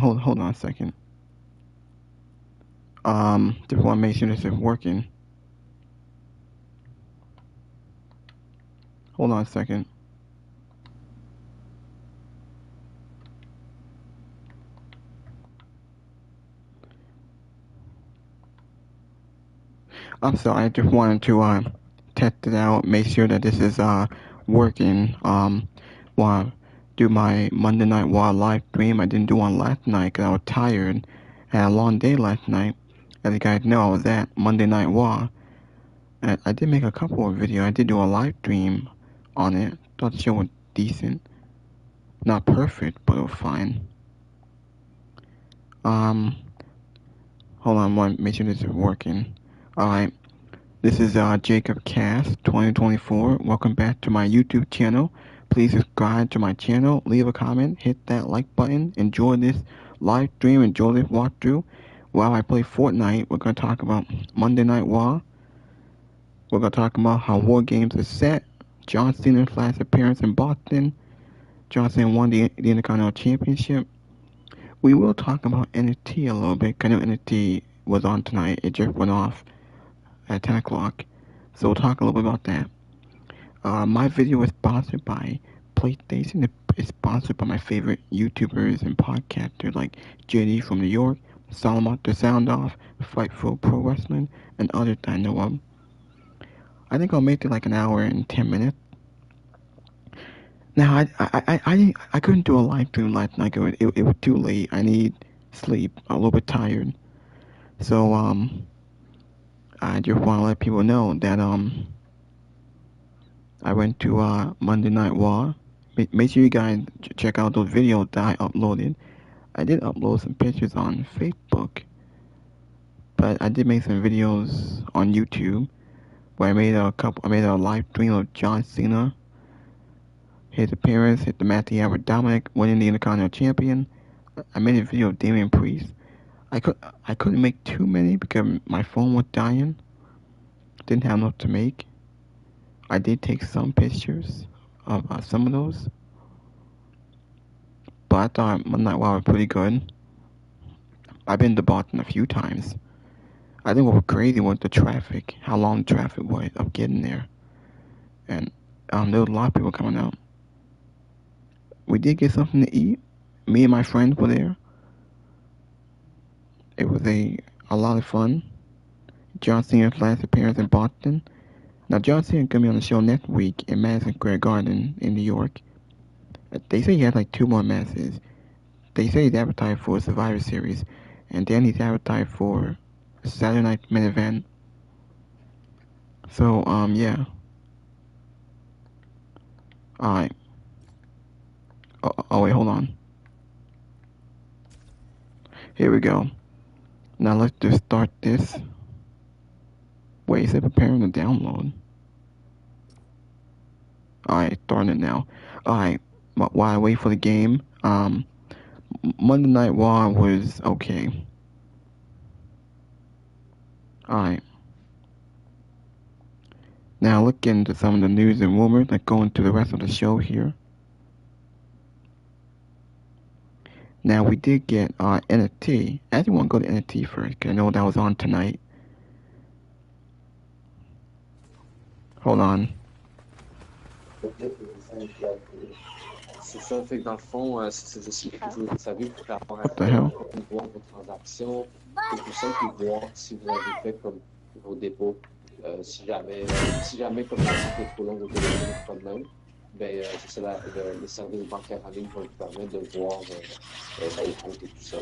Hold on a second. Just want to make sure this is working. Hold on a second. I'm sorry, I just wanted to test it out, make sure that this is working. Want to do my Monday Night Raw live stream. I didn't do one last night because I was tired. Had a long day last night. As you guys know, I was at Monday Night Raw. And I did make a couple of videos. I did do a live stream on it. Thought the show was decent. Not perfect, but it was fine. Um, Hold on, one. Make sure this is working. Alright. This is Jacob Cast 2024. Welcome back to my YouTube channel. Please subscribe to my channel, leave a comment, hit that like button, enjoy this live stream, enjoy this walkthrough. While I play Fortnite, we're going to talk about Monday Night Raw. We're going to talk about how WarGames is set, John Cena's last appearance in Boston, John Cena won the Intercontinental Championship. We will talk about NXT a little bit. I know NXT was on tonight. It just went off at 10 o'clock. So we'll talk a little bit about that. My video is sponsored by PlayStation. It's sponsored by my favorite YouTubers and podcasters like JD from New York, Solomon the Sound Off, Fightful Pro Wrestling, and others that I know of. I think I'll make it like an hour and 10 minutes. Now, I couldn't do a live stream last night. It was too late. I need sleep. I'm a little bit tired. So, I just want to let people know that, I went to, Monday Night Raw. Make sure you guys check out those videos that I uploaded. I did upload some pictures on Facebook, but I did make some videos on YouTube where I made a live stream of John Cena, his appearance, the match he had with Dominic, winning the Intercontinental Champion. I made a video of Damian Priest. I couldn't make too many because my phone was dying. Didn't have enough to make. I did take some pictures of some of those, but I thought Monday Night Raw was pretty good. I've been to Boston a few times. I think what was crazy was the traffic, how long the traffic was of getting there, and there was a lot of people coming out. We did get something to eat. Me and my friends were there. It was a lot of fun. John Cena's last appearance in Boston. Now, John Cena gonna be on the show next week in Madison Square Garden in New York. They say he has like 2 more matches. They say he's advertised for a Survivor Series, and then he's advertised for a Saturday Night Main Event. So, yeah. Alright. Oh, wait, hold on. Here we go. Now let's just start this. Wait, is it preparing to download? Alright, starting it now. Alright, while I wait for the game, Monday Night Raw was okay. Alright. Now look into some of the news and rumors that go into the rest of the show here. Now we did get NXT. I actually want to go to NXT first because I know that was on tonight. Hold on. C'est ça, fait que dans le fond, c'est ça que je voulais savoir pour avoir What the hell? voir vos transactions et tout ça, puis voir si vous avez fait comme vos dépôts. Si jamais comme la site est trop longue au téléphone ou pas de même, ben, c'est ça, le service bancaire en ligne va vous permettre de voir les comptes et tout ça.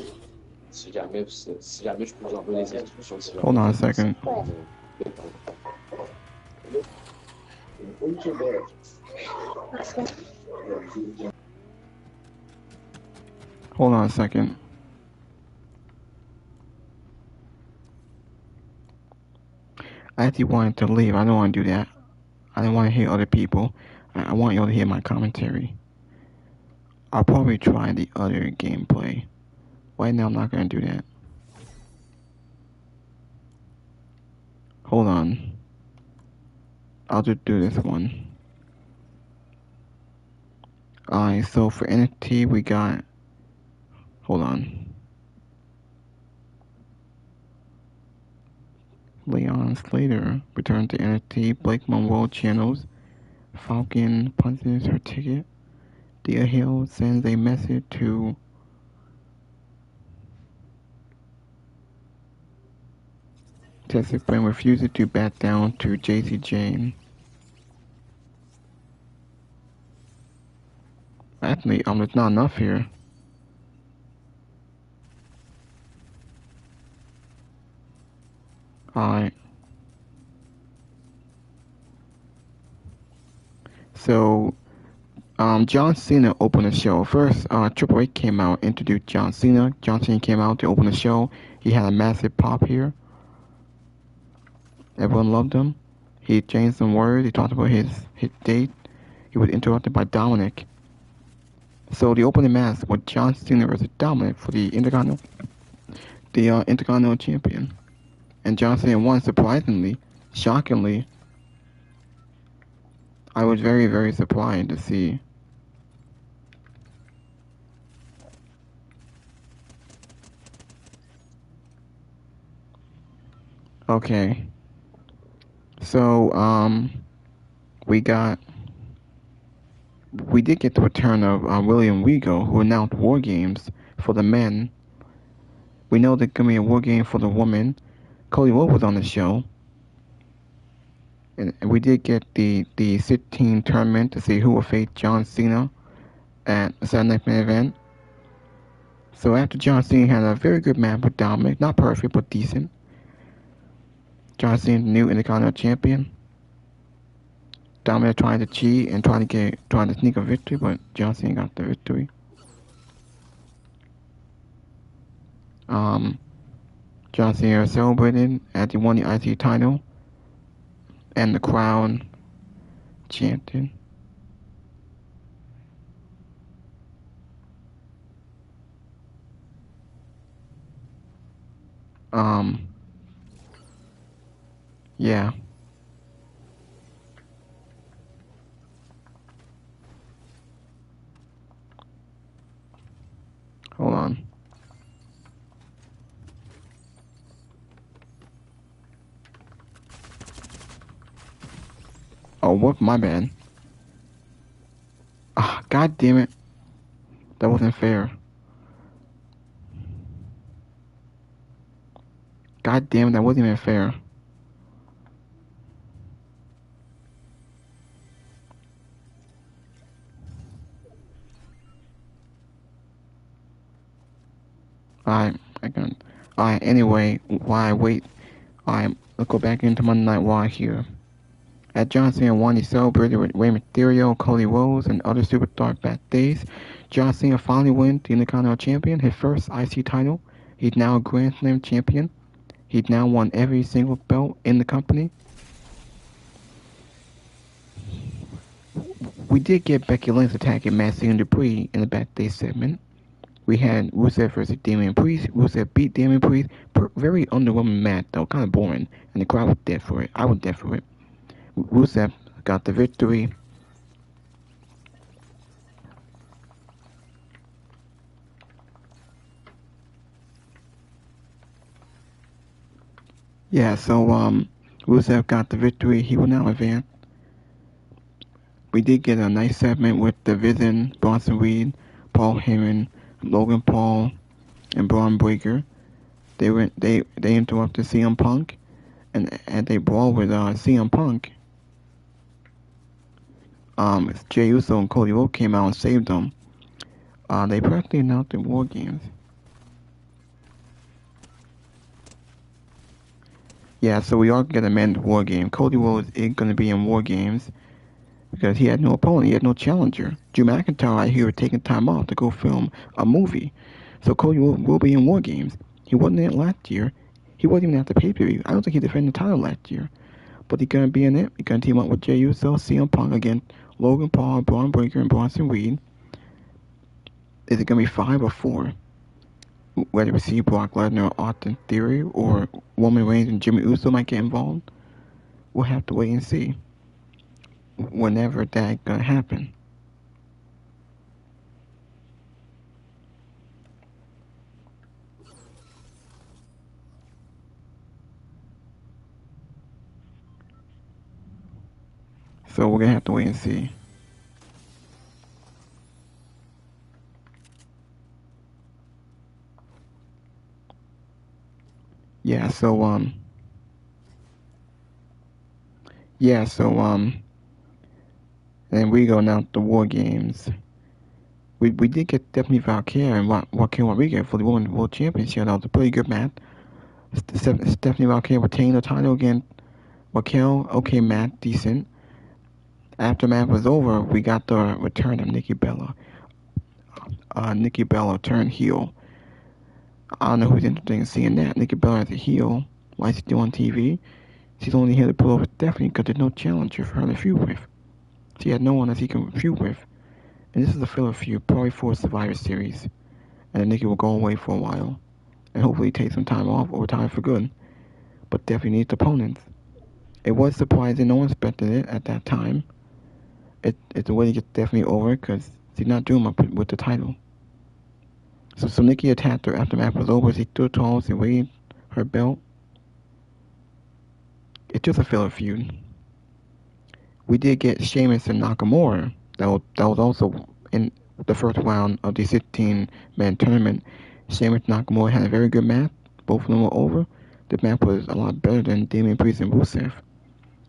Si jamais je peux vous envoyer les instructions, si jamais Hold on a second. Hold on a second. I actually wanted to leave. I don't want to do that. I don't want to hear other people. I want y'all to hear my commentary. I'll probably try the other gameplay. Right now, I'm not going to do that. Hold on. I'll just do this one. Alright, so for NXT, we got... Hold on. Leon Slater returned to NXT. Blake Monroe channels Falcon punches her ticket. Dia Hill sends a message to Jessica Brand refuses to back down to JC Jane. Actually, there's not enough here. Alright. So, John Cena opened the show. First, Triple H came out, introduced John Cena. John Cena came out to open the show. He had a massive pop here. Everyone loved him. He changed some words. He talked about his date. He was interrupted by Dominic. So the opening match was John Cena versus Dominic for the Intercontinental Champion. And John Cena won surprisingly, shockingly. I was very, very surprised to see. Okay. So, we did get the return of William Regal, who announced WarGames for the men. We know there's going to be a WarGame for the women. Cody Rhodes was on the show. And we did get the 16 tournament to see who will face John Cena at the Saturday Night Main Event. So after John Cena had a very good match with Dominic, not perfect, but decent. John Cena, the new Intercontinental Champion. Dominic tried to cheat and trying to sneak a victory, but John Cena got the victory. John Cena celebrated as he won the IC title, and the crowd chanted. Yeah. Hold on. Oh, what? My bad. Ah, God damn it. That wasn't fair. God damn it, that wasn't even fair. Alright, Alright, anyway, while I wait, let's go back into Monday Night Raw here. At John Cena won, he celebrated with Rey Mysterio, Cody Rhodes, and other superstars backstage. John Cena finally won the Intercontinental Champion, his first IC title. He's now a Grand Slam champion. He's now won every single belt in the company. We did get Becky Lynch attacking Maxine Dupree in the backstage segment. We had Rusev versus Damian Priest. Rusev beat Damian Priest. Very underwhelming match, though. Kind of boring. And the crowd was dead for it. I was dead for it. Rusev got the victory. Yeah, so Rusev got the victory. He will now advance. We did get a nice segment with the Vision, Bronson Reed, Paul Heyman, Logan Paul, and Braun Breaker. They interrupted CM Punk, and they brawled with CM Punk. Jey Uso and Cody Rhodes came out and saved them. They practically announced the WarGames. Yeah, so we all get a man War Game. Cody Rhodes is going to be in WarGames because he had no opponent, he had no challenger. Drew McIntyre out here taking time off to go film a movie. So Cody will be in WarGames. He wasn't in it last year. He wasn't even at the pay-per-view. I don't think he defended the title last year. But he's going to be in it. He's going to team up with Jey Uso, CM Punk against Logan Paul, Braun Breaker, and Bronson Reed. Is it going to be 5 or 4? Whether we see Brock Lesnar or Austin Theory or Roman Reigns and Jimmy Uso might get involved, we'll have to wait and see. Whenever that's going to happen. So we're gonna have to wait and see. Yeah. Yeah. And we go now to War Games. We did get Stephanie Valkyrie and Raquel Rodriguez for the Women's World Championship. That was a pretty good match. Stephanie Valkyrie retained the title against Raquel. Okay, match, decent. After the match was over, we got the return of Nikki Bella. Nikki Bella turned heel. I don't know who's interested in seeing that. Nikki Bella as a heel. Why is she still on TV? She's only here to pull over Stephanie because there's no challenger for her to feud with. She had no one that she can feud with. And this is a filler feud, probably for Survivor Series. And then Nikki will go away for a while. And hopefully take some time off or retire for good. But definitely needs opponents. It was surprising, no one expected it at that time. It's a way to get Stephanie over because she's not doing much with the title. So Nikki attacked her after the match was over. She stood tall, she waved her belt. It's just a filler feud. We did get Sheamus and Nakamura. That was also in the first round of the 16-man tournament. Sheamus and Nakamura had a very good match. Both of them were over. The match was a lot better than Damian Priest and Rusev.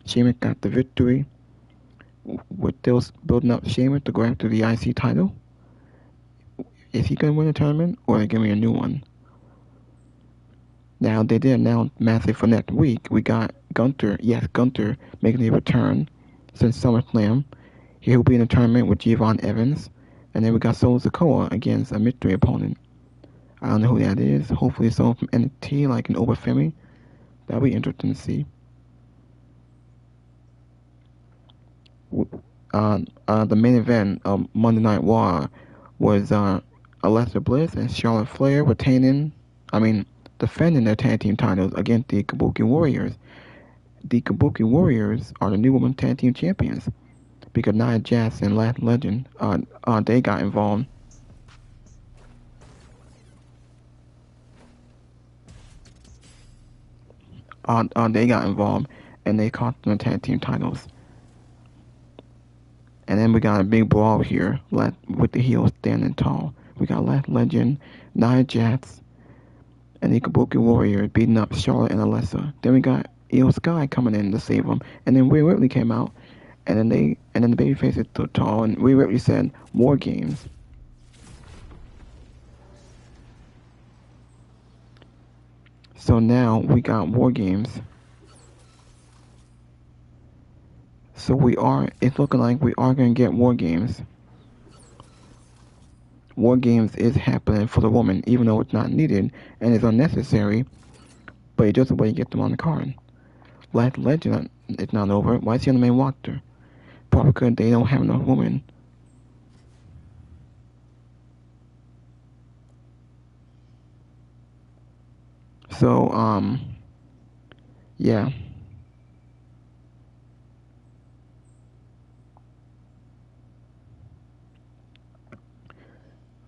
Sheamus got the victory. We're still building up Sheamus to go after the IC title. Is he going to win the tournament, or are they giving me a new one? Now, they did announce massive for next week. We got Gunther, yes, Gunther, making a return since SummerSlam. He will be in the tournament with Javon Evans. And then we got Solo Sikoa against a mystery opponent. I don't know who that is. Hopefully it's someone from NXT, like an Obafemi. That'll be interesting to see. The main event of Monday Night Raw was Alexa Bliss and Charlotte Flair defending their tag team titles against the Kabuki Warriors. The Kabuki Warriors are the new women's tag team champions because Nia Jax and Last Legend, they got involved. They got involved and they cost them the tag team titles. And then we got a big brawl here with the heels standing tall. We got Last Legend, Nia Jax, and the Kabuki Warriors beating up Charlotte and Alexa. Then we got Io Sky coming in to save them. And then Rhea Ripley came out. And then the babyface stood tall. And Rhea Ripley said, "More games." So now we got War Games. So it's looking like we are going to get War Games. War Games is happening for the woman, even though it's not needed and it's unnecessary, but it's just a way to get them on the card. Last Legend is not over. Why is he on the main roster? Probably because they don't have enough women. So, yeah.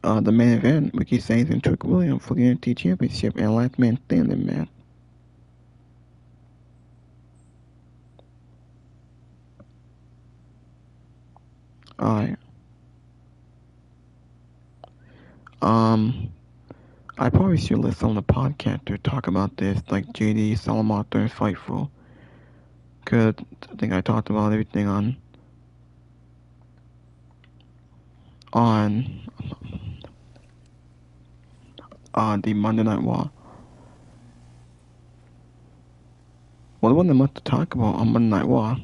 The main event, Ricky Sainz and Trick Williams for the NXT Championship and last man standing match. Alright. I probably should let some of the podcasters talk about this, like JD, Salamoto, and Fightful. Cause I think I talked about everything on the Monday Night Raw. Well, there wasn't much to talk about on Monday Night Raw.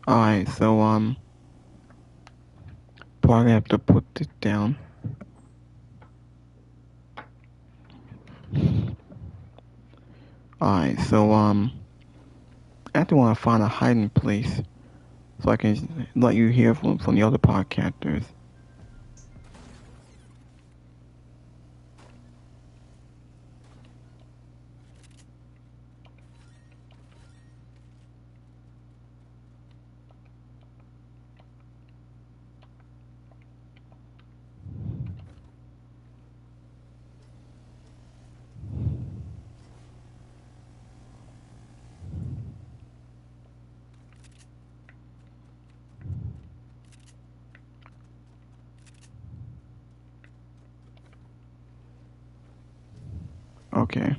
Alright, so probably have to put this down. Alright, so I have to want to find a hiding place so I can let you hear from the other podcasters. Okay.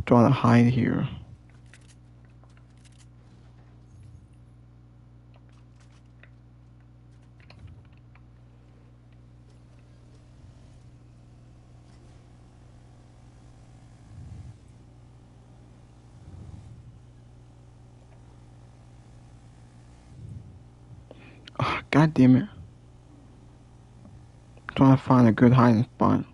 Trying to hide here. Oh, God damn it. Trying to find a good hiding spot.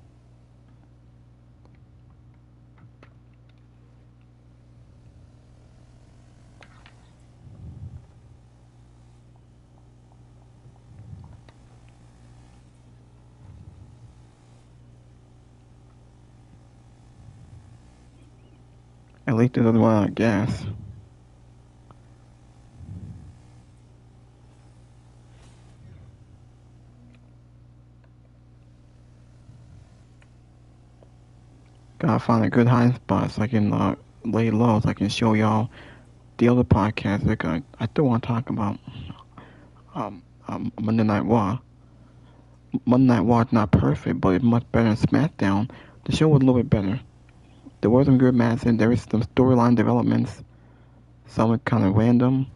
At least it doesn't run out of gas. Gotta find a good hiding spot so I can lay low so I can show y'all the other podcasts that I still want to talk about. Monday Night Raw. Monday Night Raw is not perfect, but it's much better than SmackDown. The show was a little bit better. There were some good matches. There was some storyline developments. Some were kind of random.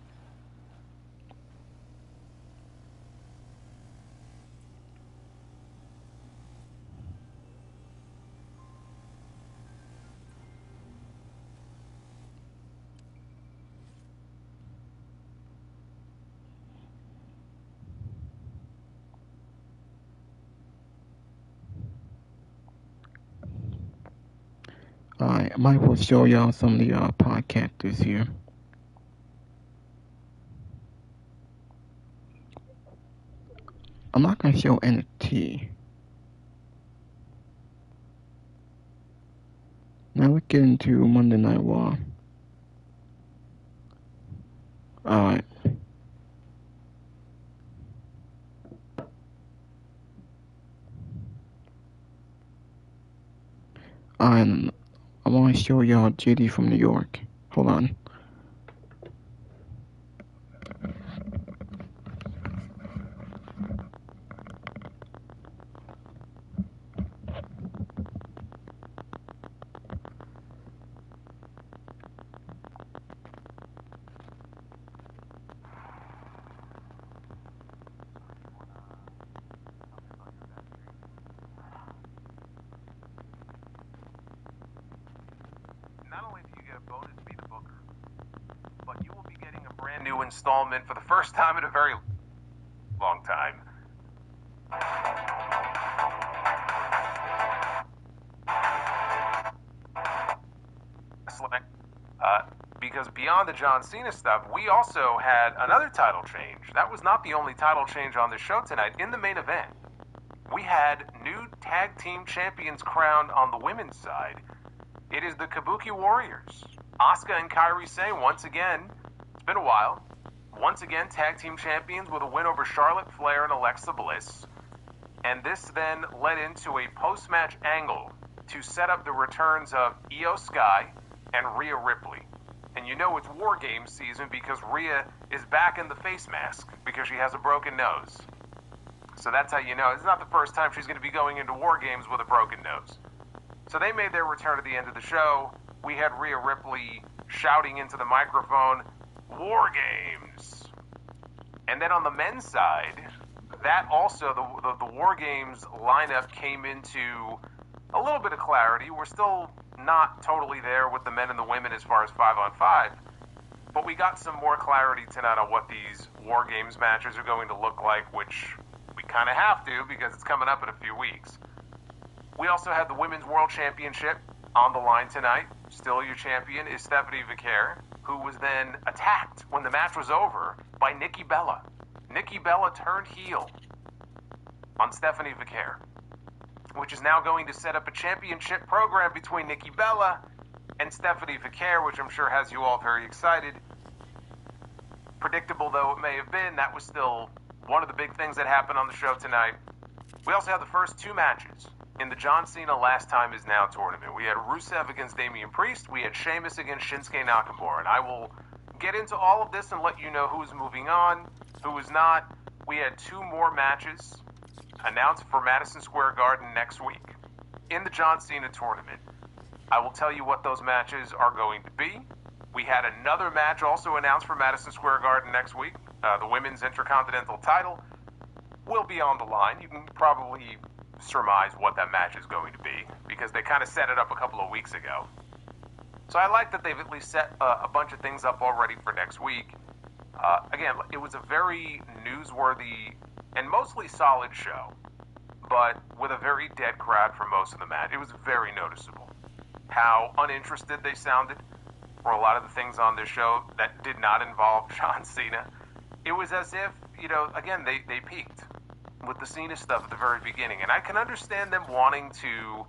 I might as well show y'all some of the podcasts this year. I'm not gonna show NXT. Now let's get into Monday Night Raw. Alright. And I want to show y'all JD from New York. Hold on. Not only do you get a bonus to be the booker, but you will be getting a brand new installment for the first time in a very long time. Because beyond the John Cena stuff, we also had another title change. That was not the only title change on the show tonight. In the main event, we had new tag team champions crowned on the women's side. It is the Kabuki Warriors. Asuka and Kairi Sane, once again, it's been a while, once again tag team champions with a win over Charlotte Flair and Alexa Bliss. And this then led into a post-match angle to set up the returns of Io Sky and Rhea Ripley. And you know it's WarGames season because Rhea is back in the face mask because she has a broken nose. So that's how you know. It's not the first time she's going to be going into WarGames with a broken nose. So they made their return at the end of the show. We had Rhea Ripley shouting into the microphone, WarGames! And then on the men's side, that also, the WarGames lineup came into a little bit of clarity. We're still not totally there with the men and the women as far as 5-on-5, but we got some more clarity tonight on what these WarGames matches are going to look like, which we kind of have to because it's coming up in a few weeks. We also had the Women's World Championship on the line tonight. Still your champion is Stephanie Vicaire, who was then attacked when the match was over by Nikki Bella. Nikki Bella turned heel on Stephanie Vicaire, which is now going to set up a championship program between Nikki Bella and Stephanie Vicaire, which I'm sure has you all very excited. Predictable though it may have been, that was still one of the big things that happened on the show tonight. We also had the first two matches in the John Cena Last Time Is Now tournament. We had Rusev against Damian Priest. We had Sheamus against Shinsuke Nakamura. And I will get into all of this and let you know who's moving on, who is not. We had two more matches announced for Madison Square Garden next week in the John Cena tournament. I will tell you what those matches are going to be. We had another match also announced for Madison Square Garden next week. The Women's Intercontinental title will be on the line. You can probably surmise what that match is going to be because they kind of set it up a couple of weeks ago. So I like that they've at least set a bunch of things up already for next week. Again, it was a very newsworthy and mostly solid show, but with a very dead crowd for most of the match. It was very noticeable how uninterested they sounded for a lot of the things on this show that did not involve John Cena. It was as if, again, they peaked with the Cena stuff at the very beginning. And I can understand them wanting to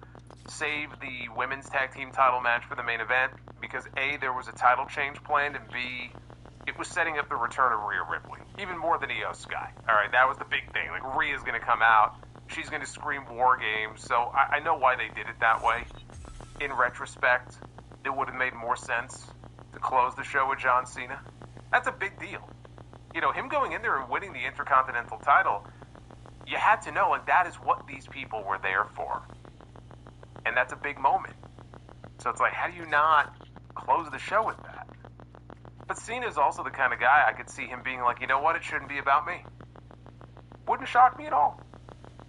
save the women's tag team title match for the main event because A, there was a title change planned, and B, it was setting up the return of Rhea Ripley, even more than Io Sky. All right, that was the big thing. Like, Rhea's going to come out. She's going to scream WarGames. So I know why they did it that way. In retrospect, it would have made more sense to close the show with John Cena. That's a big deal. Him going in there and winning the Intercontinental title, you had to know, that is what these people were there for. And that's a big moment. So it's like, how do you not close the show with that? But Cena's also the kind of guy I could see him being like, you know what, it shouldn't be about me. Wouldn't shock me at all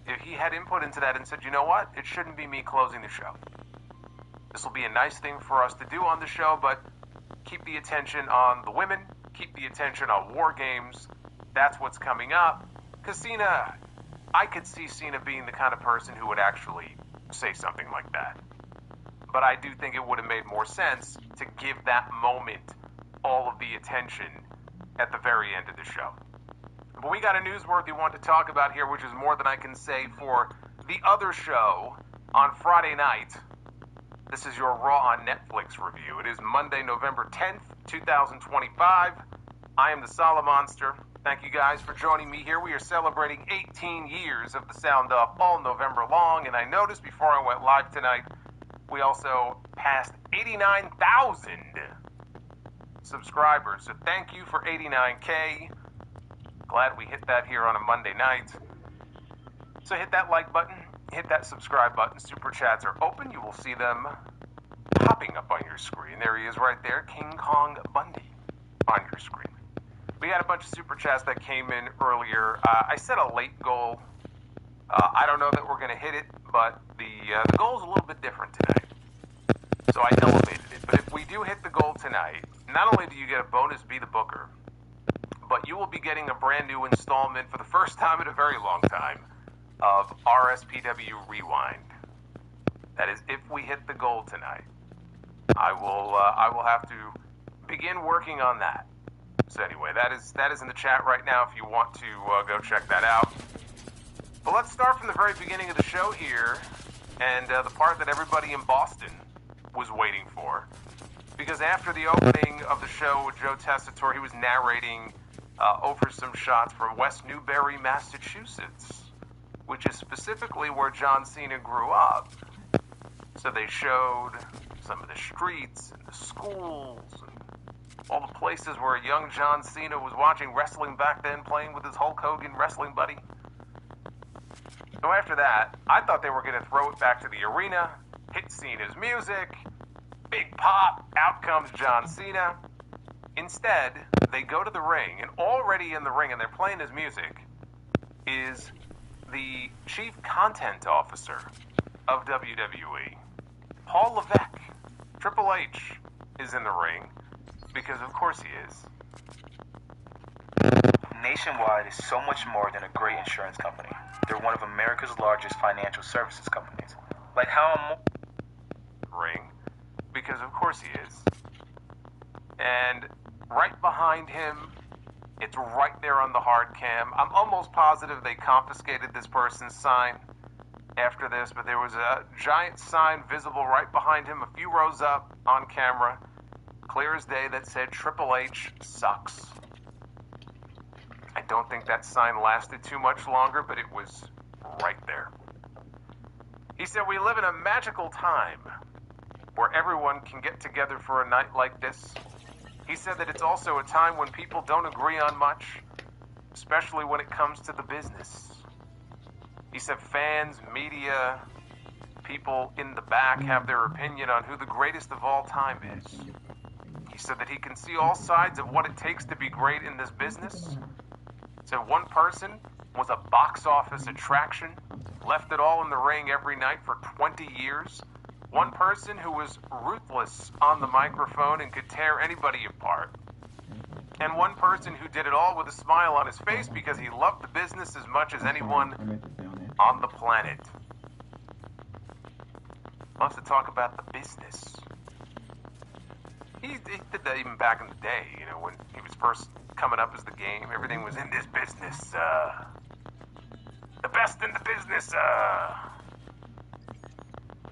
if he had input into that and said, you know what, it shouldn't be me closing the show. This will be a nice thing for us to do on the show, but keep the attention on the women, keep the attention on WarGames. That's what's coming up. Because Cena, I could see Cena being the kind of person who would actually say something like that. But I do think it would have made more sense to give that moment all of the attention at the very end of the show. But we got a newsworthy one to talk about here, which is more than I can say for the other show on Friday night. This is your Raw on Netflix review. It is Monday, November 10th, 2025. I am the Solomonster. Thank you guys for joining me here. We are celebrating 18 years of the Sound Off all November long, and I noticed before I went live tonight, we also passed 89,000 subscribers. So thank you for 89K. Glad we hit that here on a Monday night. So hit that like button, hit that subscribe button. Super chats are open. You will see them popping up on your screen. There he is right there, King Kong Bundy on your screen. We had a bunch of super chats that came in earlier. I set a late goal. I don't know that we're going to hit it, but the goal is a little bit different tonight. So I elevated it. But if we do hit the goal tonight, not only do you get a bonus Be the Booker, but you will be getting a brand new installment for the first time in a very long time of RSPW Rewind. That is, if we hit the goal tonight, I will have to begin working on that. So anyway, that is in the chat right now if you want to go check that out. But let's start from the very beginning of the show here, and the part that everybody in Boston was waiting for. Because after the opening of the show with Joe Tessitore, he was narrating over some shots from West Newbury, Massachusetts, which is specifically where John Cena grew up. So they showed some of the streets and the schools and all the places where young John Cena was watching wrestling back then, playing with his Hulk Hogan wrestling buddy. So after that, I thought they were going to throw it back to the arena, hit Cena's music, big pop, out comes John Cena. Instead, they go to the ring, and already in the ring, and they're playing his music, is the chief content officer of WWE, Paul Levesque. Triple H is in the ring, because of course he is. Nationwide is so much more than a great insurance company. They're one of America's largest financial services companies. Like how ring, because of course he is. And right behind him, it's right there on the hard cam. I'm almost positive they confiscated this person's sign after this, but there was a giant sign visible right behind him, a few rows up on camera, clear as day, that said Triple H sucks. I don't think that sign lasted too much longer, but it was right there. He said, "We live in a magical time where everyone can get together for a night like this." He said that it's also a time when people don't agree on much, especially when it comes to the business. He said fans, media, people in the back have their opinion on who the greatest of all time is. He said that he can see all sides of what it takes to be great in this business. He said one person was a box office attraction, left it all in the ring every night for 20 years. One person who was ruthless on the microphone and could tear anybody apart. And one person who did it all with a smile on his face because he loved the business as much as anyone on the planet. Loves to talk about the business. He did that even back in the day, you know, when he was first coming up as the Game. Everything was in this business, the best in the business,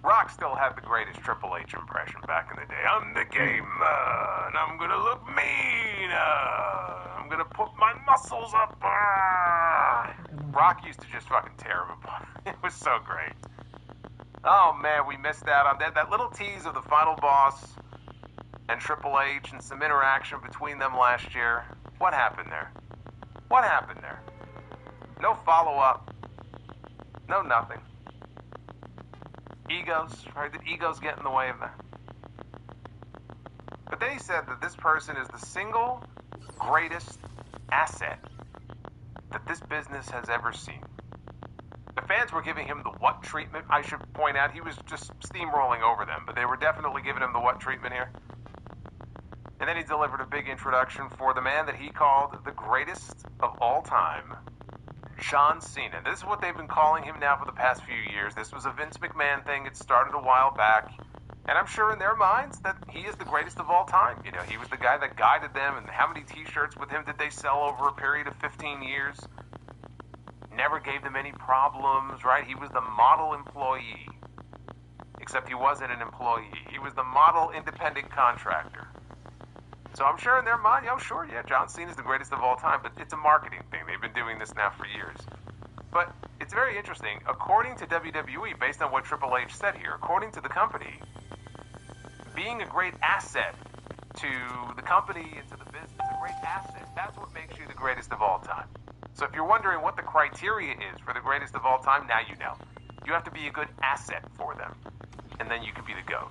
Rock still had the greatest Triple H impression back in the day. I'm the Game, and I'm gonna look mean, I'm gonna put my muscles up, Rock used to just fucking tear him apart. It was so great. Oh man, we missed out on that. That little tease of the final boss and Triple H and some interaction between them last year. What happened there? What happened there? No follow-up. No nothing. Egos, right? Did egos get in the way of that? But then he said that this person is the single greatest asset that this business has ever seen. The fans were giving him the what treatment. I should point out he was just steamrolling over them, but they were definitely giving him the what treatment here. And then he delivered a big introduction for the man that he called the greatest of all time, John Cena. This is what they've been calling him now for the past few years. This was a Vince McMahon thing. It started a while back. And I'm sure in their minds that he is the greatest of all time. You know, he was the guy that guided them, and how many t-shirts with him did they sell over a period of 15 years? Never gave them any problems, right? He was the model employee. Except he wasn't an employee. He was the model independent contractor. So I'm sure in their mind, oh sure, yeah, John Cena's the greatest of all time, but it's a marketing thing. They've been doing this now for years. But it's very interesting. According to WWE, based on what Triple H said here, according to the company, being a great asset to the company and to the business, a great asset, that's what makes you the greatest of all time. So if you're wondering what the criteria is for the greatest of all time, now you know. You have to be a good asset for them, and then you can be the GOAT.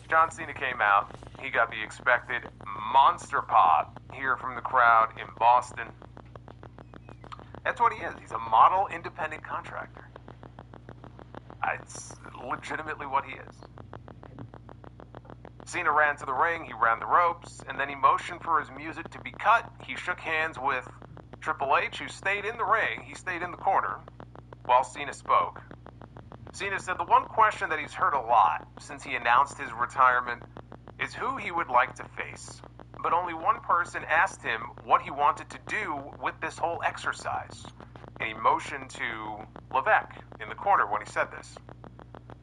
John Cena came out. He got the expected monster pop here from the crowd in Boston. That's what he is. He's a model independent contractor. It's legitimately what he is. Cena ran to the ring, he ran the ropes, and then he motioned for his music to be cut. He shook hands with Triple H, who stayed in the ring. He stayed in the corner while Cena spoke. Cena said the one question that he's heard a lot since he announced his retirement is who he would like to face. But only one person asked him what he wanted to do with this whole exercise. And he motioned to Levesque in the corner when he said this.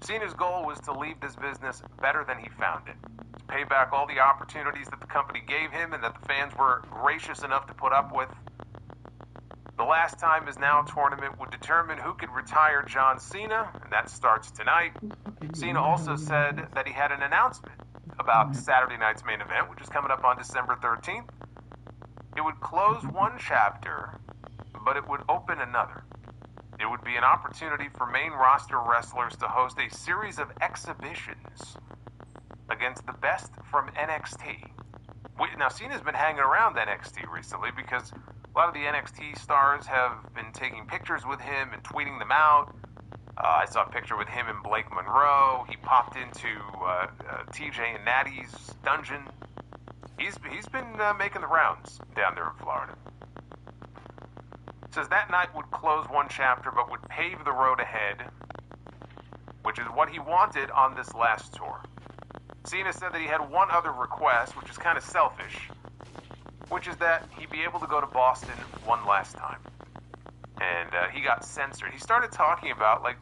Cena's goal was to leave this business better than he found it. To pay back all the opportunities that the company gave him and that the fans were gracious enough to put up with. The last time is now tournament would determine who could retire John Cena, and that starts tonight. Cena also said that he had an announcement about Saturday night's main event, which is coming up on December 13th. It would close one chapter, but it would open another. It would be an opportunity for main roster wrestlers to host a series of exhibitions against the best from NXT. Now, Cena's been hanging around NXT recently because a lot of the NXT stars have been taking pictures with him and tweeting them out. I saw a picture with him and Blake Monroe. He popped into TJ and Natty's dungeon. He's been making the rounds down there in Florida. It says that night would close one chapter but would pave the road ahead, which is what he wanted on this last tour. Cena said that he had one other request, which is kind of selfish, which is that he be able to go to Boston one last time. And he got censored. He started talking about, like,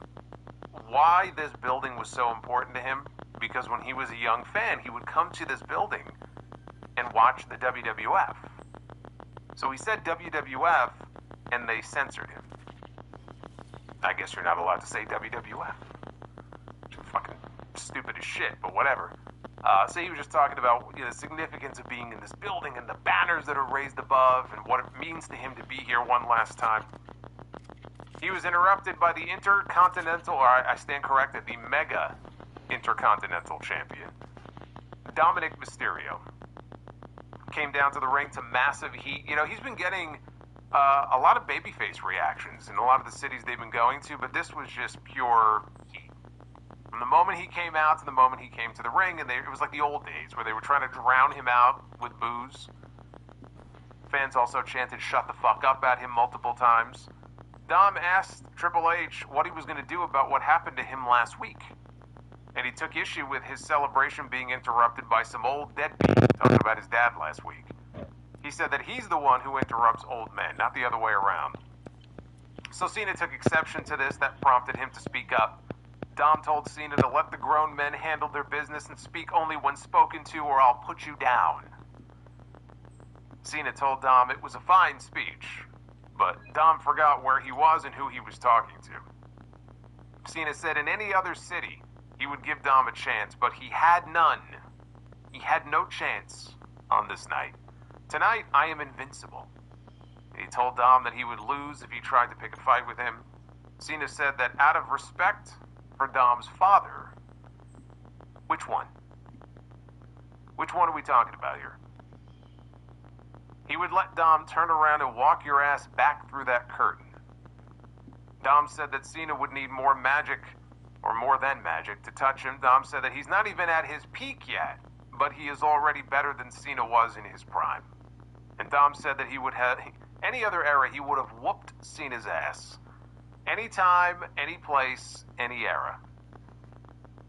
why this building was so important to him, because when he was a young fan, he would come to this building and watch the WWF. So he said WWF, and they censored him. I guess you're not allowed to say WWF. Which is fucking stupid as shit, but whatever. So he was just talking about the significance of being in this building and the banners that are raised above and what it means to him to be here one last time. He was interrupted by the Intercontinental, or I stand corrected, the Mega Intercontinental Champion, Dominic Mysterio. Came down to the ring to massive heat. You know, he's been getting a lot of babyface reactions in a lot of the cities they've been going to, but this was just pure heat. From the moment he came out to the moment he came to the ring, and it was like the old days where they were trying to drown him out with booze. Fans also chanted "shut the fuck up" at him multiple times. Dom asked Triple H what he was going to do about what happened to him last week. And he took issue with his celebration being interrupted by some old deadbeat talking about his dad last week. He said that he's the one who interrupts old men, not the other way around. So Cena took exception to this. That prompted him to speak up. Dom told Cena to let the grown men handle their business and speak only when spoken to, or I'll put you down. Cena told Dom it was a fine speech, but Dom forgot where he was and who he was talking to. Cena said in any other city, he would give Dom a chance, but he had none. He had no chance on this night. Tonight, I am invincible. He told Dom that he would lose if he tried to pick a fight with him. Cena said that out of respect for Dom's father, which one? Which one are we talking about here? He would let Dom turn around and walk your ass back through that curtain. Dom said that Cena would need more magic, or more than magic, to touch him. Dom said that he's not even at his peak yet, but he is already better than Cena was in his prime. And Dom said that he would have, any other era, he would have whooped Cena's ass. Anytime, any place, any era.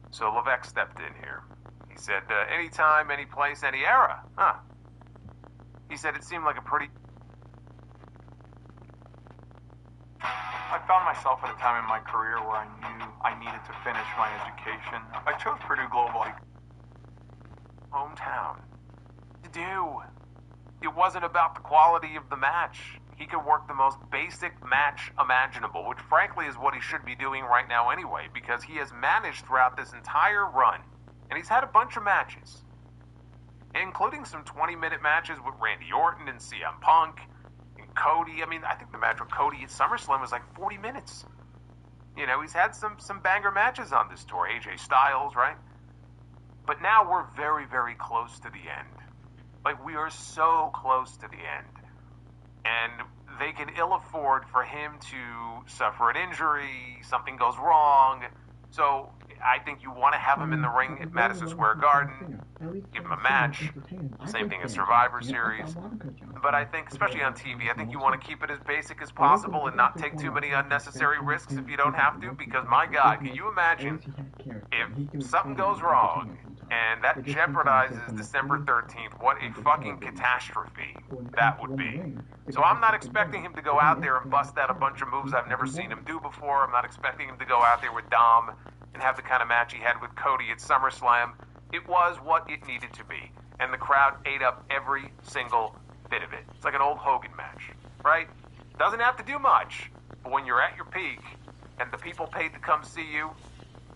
So Levesque stepped in here. He said, anytime, any place, any era. Huh. He said it seemed like a pretty... I found myself at a time in my career where I knew I needed to finish my education. I chose Purdue Global. Hometown. To do. It wasn't about the quality of the match. He could work the most basic match imaginable, which frankly is what he should be doing right now anyway, because he has managed throughout this entire run, and he's had a bunch of matches, including some 20-minute matches with Randy Orton and CM Punk and Cody. I mean, I think the match with Cody at SummerSlam was like 40 minutes. You know, he's had some banger matches on this tour. AJ Styles, right? But now we're very, very close to the end. Like, we are so close to the end. And they can ill afford for him to suffer an injury, something goes wrong. So I think you want to have him in the ring at Madison Square Garden, give him a match, same thing as Survivor Series. But I think, especially on TV, I think you want to keep it as basic as possible and not take too many unnecessary risks if you don't have to, because my God, can you imagine if something goes wrong and that jeopardizes December 13th, what a fucking catastrophe that would be. So I'm not expecting him to go out there and bust out a bunch of moves I've never seen him do before. I'm not expecting him to go out there with Dom and have the kind of match he had with Cody at SummerSlam. It was what it needed to be, and the crowd ate up every single bit of it. It's like an old Hogan match, right? Doesn't have to do much, but when you're at your peak and the people paid to come see you,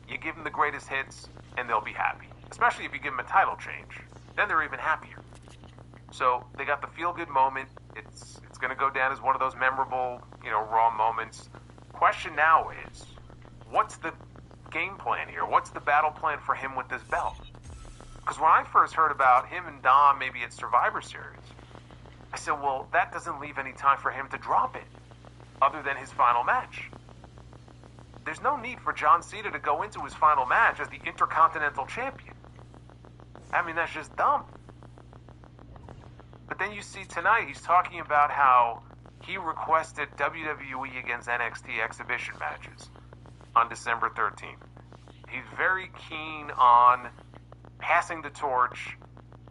you give them the greatest hits and they'll be happy. Especially if you give them a title change. Then they're even happier. So they got the feel-good moment. It's going to go down as one of those memorable, Raw moments. Question now is, what's the game plan here? What's the battle plan for him with this belt? Because when I first heard about him and Dom maybe at Survivor Series, I said, well, that doesn't leave any time for him to drop it, other than his final match. There's no need for John Cena to go into his final match as the Intercontinental Champion. I mean, that's just dumb. But then you see tonight, he's talking about how he requested WWE against NXT exhibition matches on December 13th. He's very keen on passing the torch,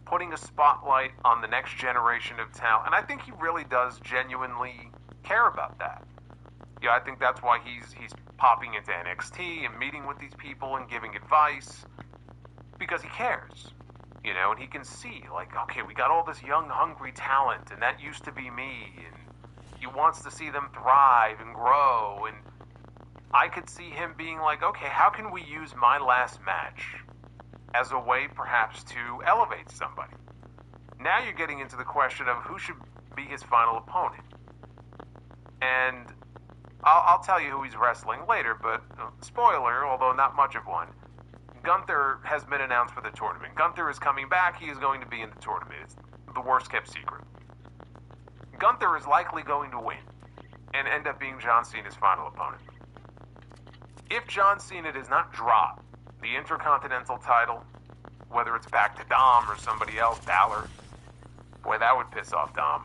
putting a spotlight on the next generation of talent. And I think he really does genuinely care about that. I think that's why he's popping into NXT and meeting with these people and giving advice, because he cares, and he can see, like, okay, we got all this young, hungry talent, and that used to be me, and he wants to see them thrive and grow, and I could see him being like, okay, how can we use my last match as a way perhaps to elevate somebody? Now you're getting into the question of who should be his final opponent. And I'll tell you who he's wrestling later, but spoiler, although not much of one, Gunther has been announced for the tournament. Gunther is coming back. He is going to be in the tournament. It's the worst kept secret. Gunther is likely going to win and end up being John Cena's final opponent. If John Cena does not drop the Intercontinental title, whether it's back to Dom or somebody else, Balor, boy, that would piss off Dom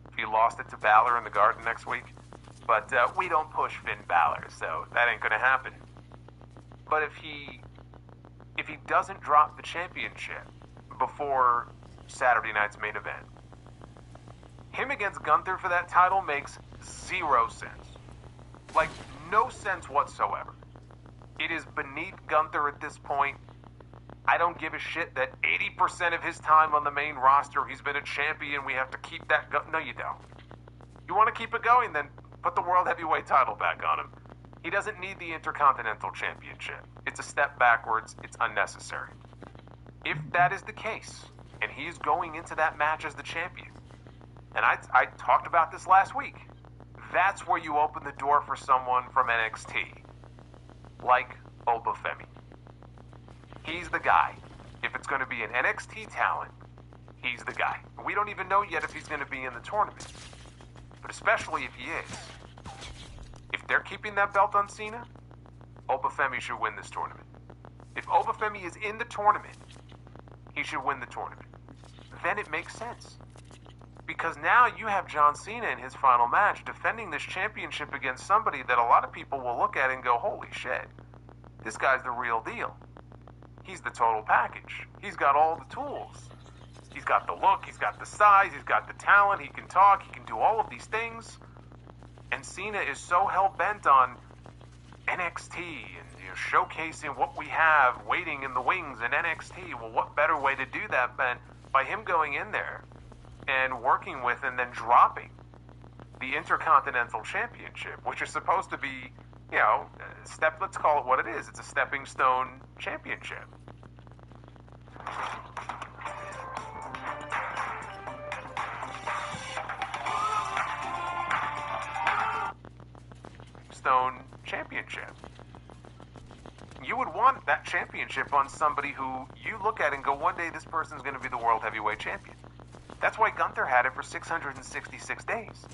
if he lost it to Balor in the Garden next week. But we don't push Finn Balor, so that ain't gonna happen. But if he doesn't drop the championship before Saturday night's main event, him against Gunther for that title makes zero sense. Like, no sense whatsoever. It is beneath Gunther at this point. I don't give a shit that 80% of his time on the main roster, he's been a champion. We have to keep that going. No, you don't. You want to keep it going, then put the World Heavyweight title back on him. He doesn't need the Intercontinental Championship. It's a step backwards. It's unnecessary. If that is the case, and he's going into that match as the champion, and I talked about this last week, that's where you open the door for someone from NXT, like Obafemi. He's the guy. If it's going to be an NXT talent, he's the guy. We don't even know yet if he's going to be in the tournament. But especially if he is. If they're keeping that belt on Cena, Obafemi should win this tournament. If Obafemi is in the tournament, he should win the tournament. Then it makes sense. Because now you have John Cena in his final match defending this championship against somebody that a lot of people will look at and go, holy shit, this guy's the real deal. He's the total package. He's got all the tools. He's got the look, he's got the size, he's got the talent, he can talk, he can do all of these things. And Cena is so hell-bent on NXT and showcasing what we have waiting in the wings in NXT. Well, what better way to do that than by him going in there and working with and then dropping the Intercontinental Championship, which is supposed to be, let's call it what it is. It's a stepping stone championship. Championship. You would want that championship on somebody who you look at and go, one day this person's going to be the World Heavyweight Champion. That's why Gunther had it for 666 days.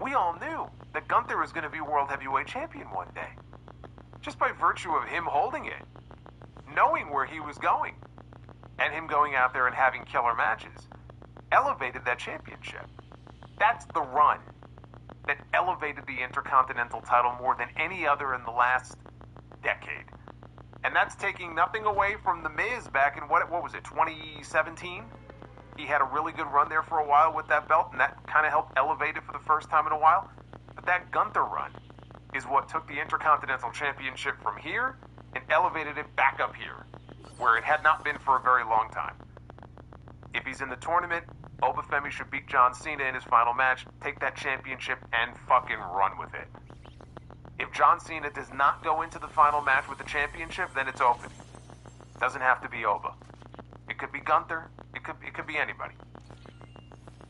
We all knew that Gunther was going to be World Heavyweight Champion one day. Just by virtue of him holding it, knowing where he was going, and him going out there and having killer matches, elevated that championship. That's the run that elevated the Intercontinental title more than any other in the last decade. And that's taking nothing away from The Miz back in, what was it, 2017? He had a really good run there for a while with that belt, and that kind of helped elevate it for the first time in a while. But that Gunther run is what took the Intercontinental Championship from here and elevated it back up here, where it had not been for a very long time. If he's in the tournament, Obafemi should beat John Cena in his final match, take that championship, and fucking run with it. If John Cena does not go into the final match with the championship, then it's open. Doesn't have to be Oba. It could be Gunther. It could be anybody.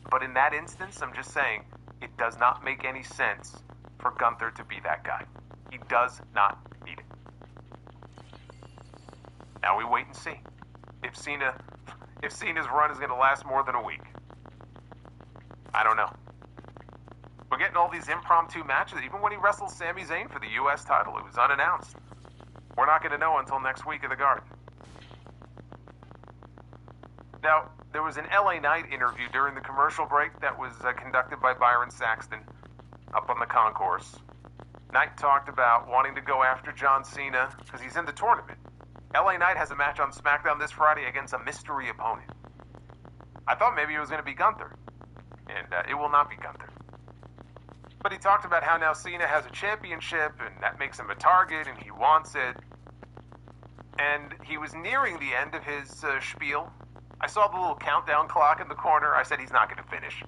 But in that instance, I'm just saying, it does not make any sense for Gunther to be that guy. He does not need it. Now we wait and see. If Cena's run is going to last more than a week. I don't know. We're getting all these impromptu matches. Even when he wrestled Sami Zayn for the U.S. title, it was unannounced. We're not going to know until next week at the Garden. Now, there was an LA Knight interview during the commercial break that was conducted by Byron Saxton up on the concourse. Knight talked about wanting to go after John Cena because he's in the tournament. LA Knight has a match on SmackDown this Friday against a mystery opponent. I thought maybe it was going to be Gunther, and it will not be Gunther. But he talked about how now Cena has a championship, and that makes him a target, and he wants it. And he was nearing the end of his spiel. I saw the little countdown clock in the corner. I said he's not going to finish.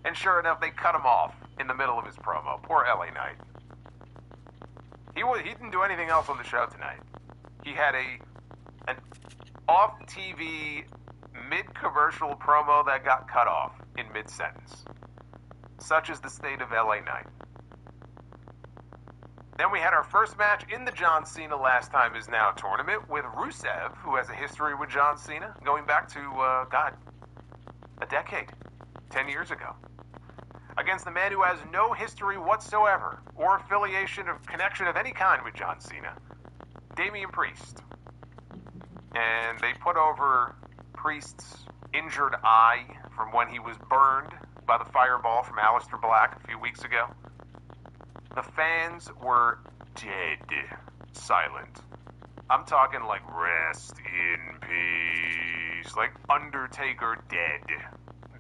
And sure enough, they cut him off in the middle of his promo. Poor LA Knight. He didn't do anything else on the show tonight. He had an off-TV, mid-commercial promo that got cut off in mid-sentence. Such is the state of LA Knight. Then we had our first match in the John Cena Last Time Is Now tournament with Rusev, who has a history with John Cena going back to, a decade, 10 years ago. Against the man who has no history whatsoever or affiliation or connection of any kind with John Cena, Damian Priest. And they put over Priest's injured eye from when he was burned by the fireball from Aleister Black a few weeks ago. The fans were dead silent. I'm talking like rest in peace, like Undertaker dead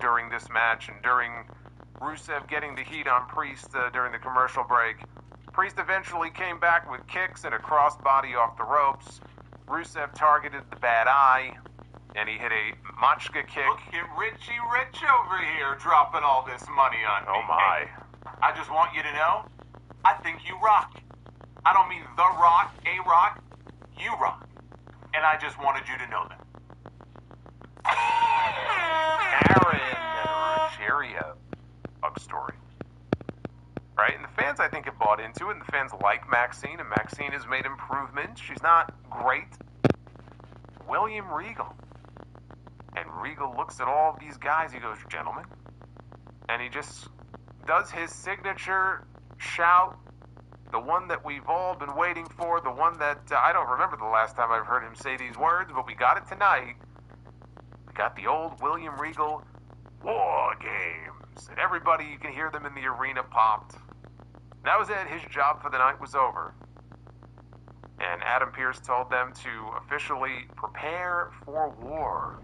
during this match and during Rusev getting the heat on Priest during the commercial break. Priest eventually came back with kicks and a crossbody off the ropes. Rusev targeted the bad eye, and he hit a Machka kick. Look at Richie Rich over here dropping all this money on me. Oh my. Hey, I just want you to know, I think you rock. I don't mean The Rock, A-Rock. You rock. And I just wanted you to know that. Aaron Ruggiero story. Right? And the fans, I think, have bought into it, and the fans like Maxine, and Maxine has made improvements. She's not great. William Regal. And Regal looks at all these guys, he goes, gentlemen. And he just does his signature shout, the one that we've all been waiting for, the one that I don't remember the last time I've heard him say these words, but we got it tonight. We got the old William Regal WarGames. And everybody, you can hear them in the arena popped. That was it. His job for the night was over. And Adam Pearce told them to officially prepare for war.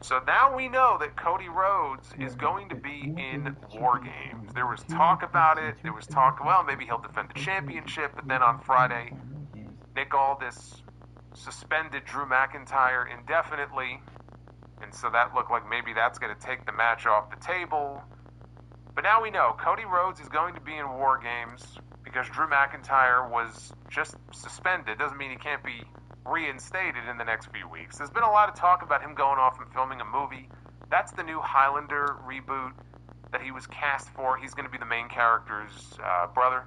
So now we know that Cody Rhodes is going to be in WarGames. There was talk about it. There was talk, well, maybe he'll defend the championship. But then on Friday, Nick Aldis suspended Drew McIntyre indefinitely. And so that looked like maybe that's going to take the match off the table. But now we know Cody Rhodes is going to be in WarGames because Drew McIntyre was just suspended. Doesn't mean he can't be reinstated in the next few weeks. There's been a lot of talk about him going off and filming a movie. That's the new Highlander reboot that he was cast for. He's going to be the main character's brother.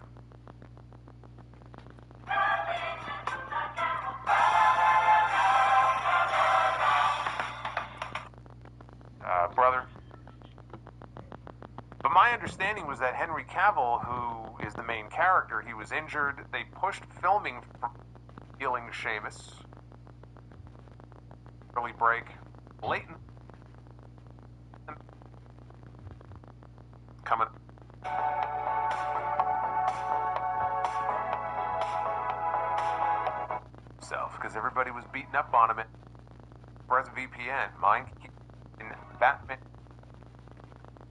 But my understanding was that Henry Cavill, who is the main character, he was injured. They pushed filming for healing Sheamus. Early break. Leighton. Coming. Because everybody was beating up on him at VPN. Mine in Batman.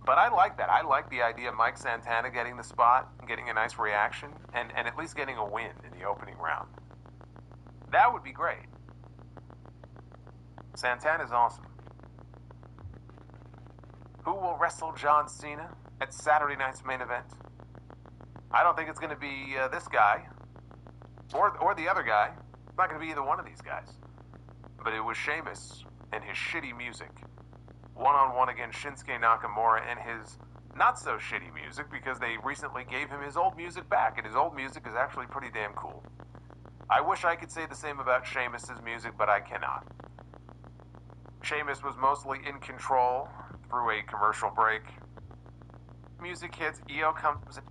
But I like that. I like the idea of Mike Santana getting the spot, getting a nice reaction, and at least getting a win in the opening round. That would be great. Santana's awesome. Who will wrestle John Cena at Saturday night's main event? I don't think it's going to be this guy or the other guy. It's not going to be either one of these guys. But it was Sheamus and his shitty music. One-on-one against Shinsuke Nakamura and his not-so-shitty music because they recently gave him his old music back, and his old music is actually pretty damn cool. I wish I could say the same about Sheamus's music, but I cannot. Sheamus was mostly in control through a commercial break. Music hits, EO comes in.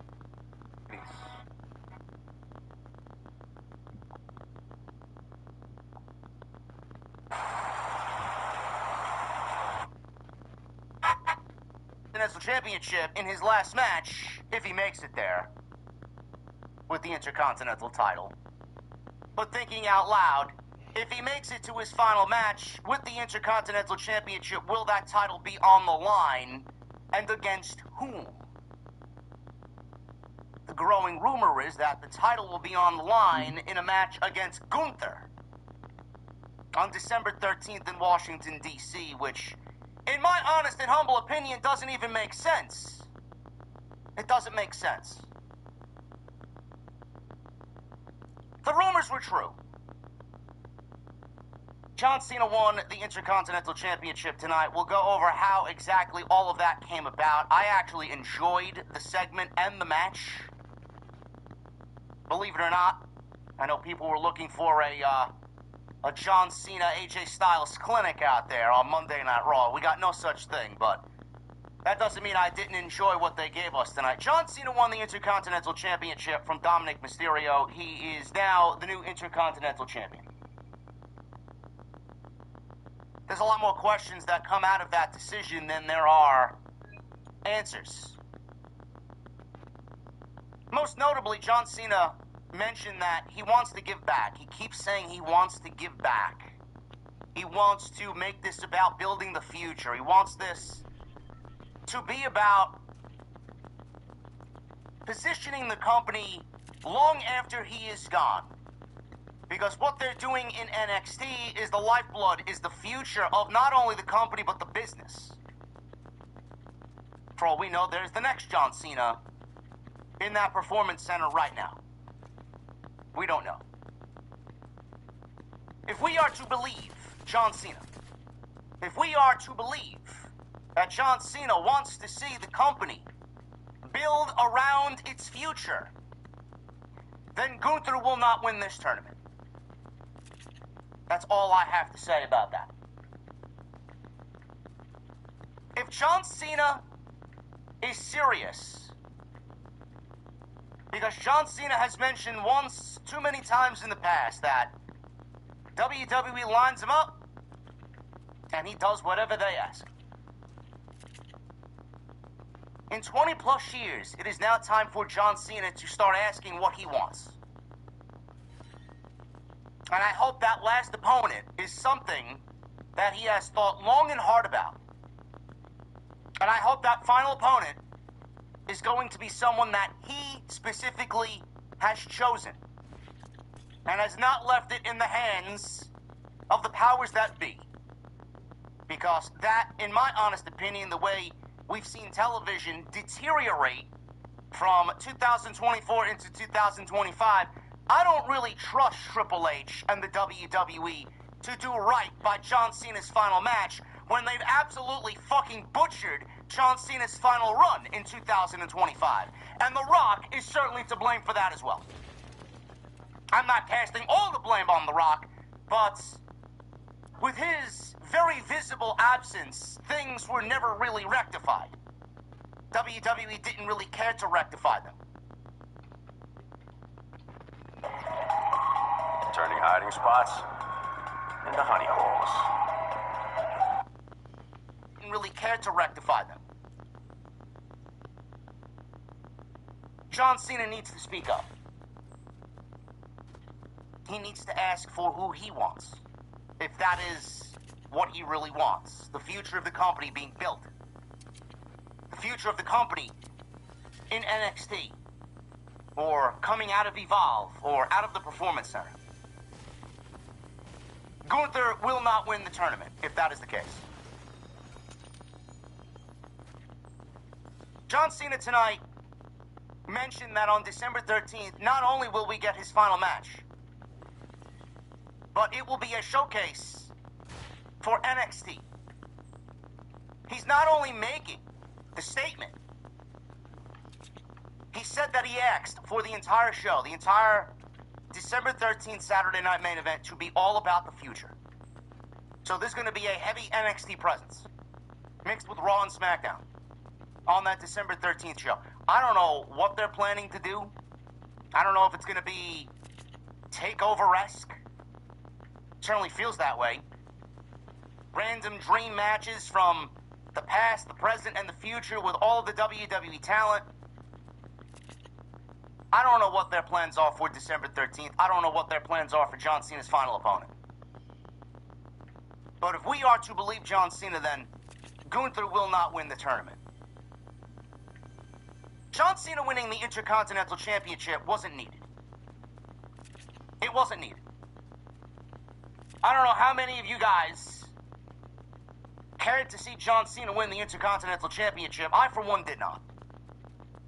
Championship in his last match, if he makes it there, with the Intercontinental title. But thinking out loud, if he makes it to his final match with the Intercontinental Championship, will that title be on the line, and against whom? The growing rumor is that the title will be on the line in a match against Gunther on December 13th in Washington, D.C., which, in my honest and humble opinion, doesn't even make sense. It doesn't make sense. The rumors were true. John Cena won the Intercontinental Championship tonight. We'll go over how exactly all of that came about. I actually enjoyed the segment and the match. believe it or not, I know people were looking for a John Cena, AJ Styles clinic out there on Monday Night Raw. We got no such thing, but that doesn't mean I didn't enjoy what they gave us tonight. John Cena won the Intercontinental Championship from Dominic Mysterio. He is now the new Intercontinental Champion. There's a lot more questions that come out of that decision than there are answers. Most notably, John Cena mentioned that he wants to give back. He keeps saying he wants to give back. He wants to make this about building the future. He wants this to be about positioning the company long after he is gone. Because what they're doing in NXT is the lifeblood, is the future of not only the company, but the business. For all we know, there's the next John Cena in that performance center right now. We don't know. If we are to believe John Cena, if we are to believe that John Cena wants to see the company build around its future, then Gunther will not win this tournament. That's all I have to say about that. If John Cena is serious, because John Cena has mentioned once too many times in the past that WWE lines him up and he does whatever they ask. In 20 plus years, it is now time for John Cena to start asking what he wants. And I hope that last opponent is something that he has thought long and hard about. And I hope that final opponent is going to be someone that he specifically has chosen and has not left it in the hands of the powers that be. Because that, in my honest opinion, the way we've seen television deteriorate from 2024 into 2025, I don't really trust Triple H and the WWE to do right by John Cena's final match when they've absolutely fucking butchered John Cena's final run in 2025. And The Rock is certainly to blame for that as well. I'm not casting all the blame on The Rock, but with his very visible absence, things were never really rectified. WWE didn't really care to rectify them. Turning hiding spots into honey holes. Didn't really care to rectify them. John Cena needs to speak up. He needs to ask for who he wants. If that is what he really wants. The future of the company being built. The future of the company in NXT. Or coming out of Evolve. Or out of the Performance Center. Gunther will not win the tournament, if that is the case. John Cena tonight mentioned that on December 13th, not only will we get his final match, but it will be a showcase for NXT. He's not only making the statement, he said that he asked for the entire show, the entire December 13th Saturday Night Main Event to be all about the future. So there's going to be a heavy NXT presence mixed with Raw and SmackDown on that December 13th show. I don't know what they're planning to do. I don't know if it's going to be takeover-esque. Certainly feels that way. Random dream matches from the past, the present, and the future with all the WWE talent. I don't know what their plans are for December 13th. I don't know what their plans are for John Cena's final opponent. But if we are to believe John Cena, then Gunther will not win the tournament. John Cena winning the Intercontinental Championship wasn't needed. It wasn't needed. I don't know how many of you guys cared to see John Cena win the Intercontinental Championship. I, for one, did not.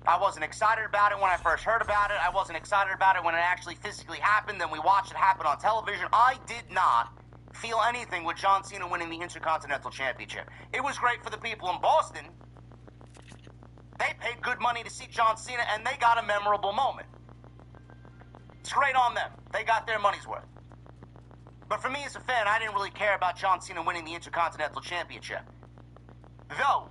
I wasn't excited about it when I first heard about it. I wasn't excited about it when it actually physically happened. Then we watched it happen on television. I did not feel anything with John Cena winning the Intercontinental Championship. It was great for the people in Boston. They paid good money to see John Cena, and they got a memorable moment. It's great on them. They got their money's worth. But for me as a fan, I didn't really care about John Cena winning the Intercontinental Championship. Though,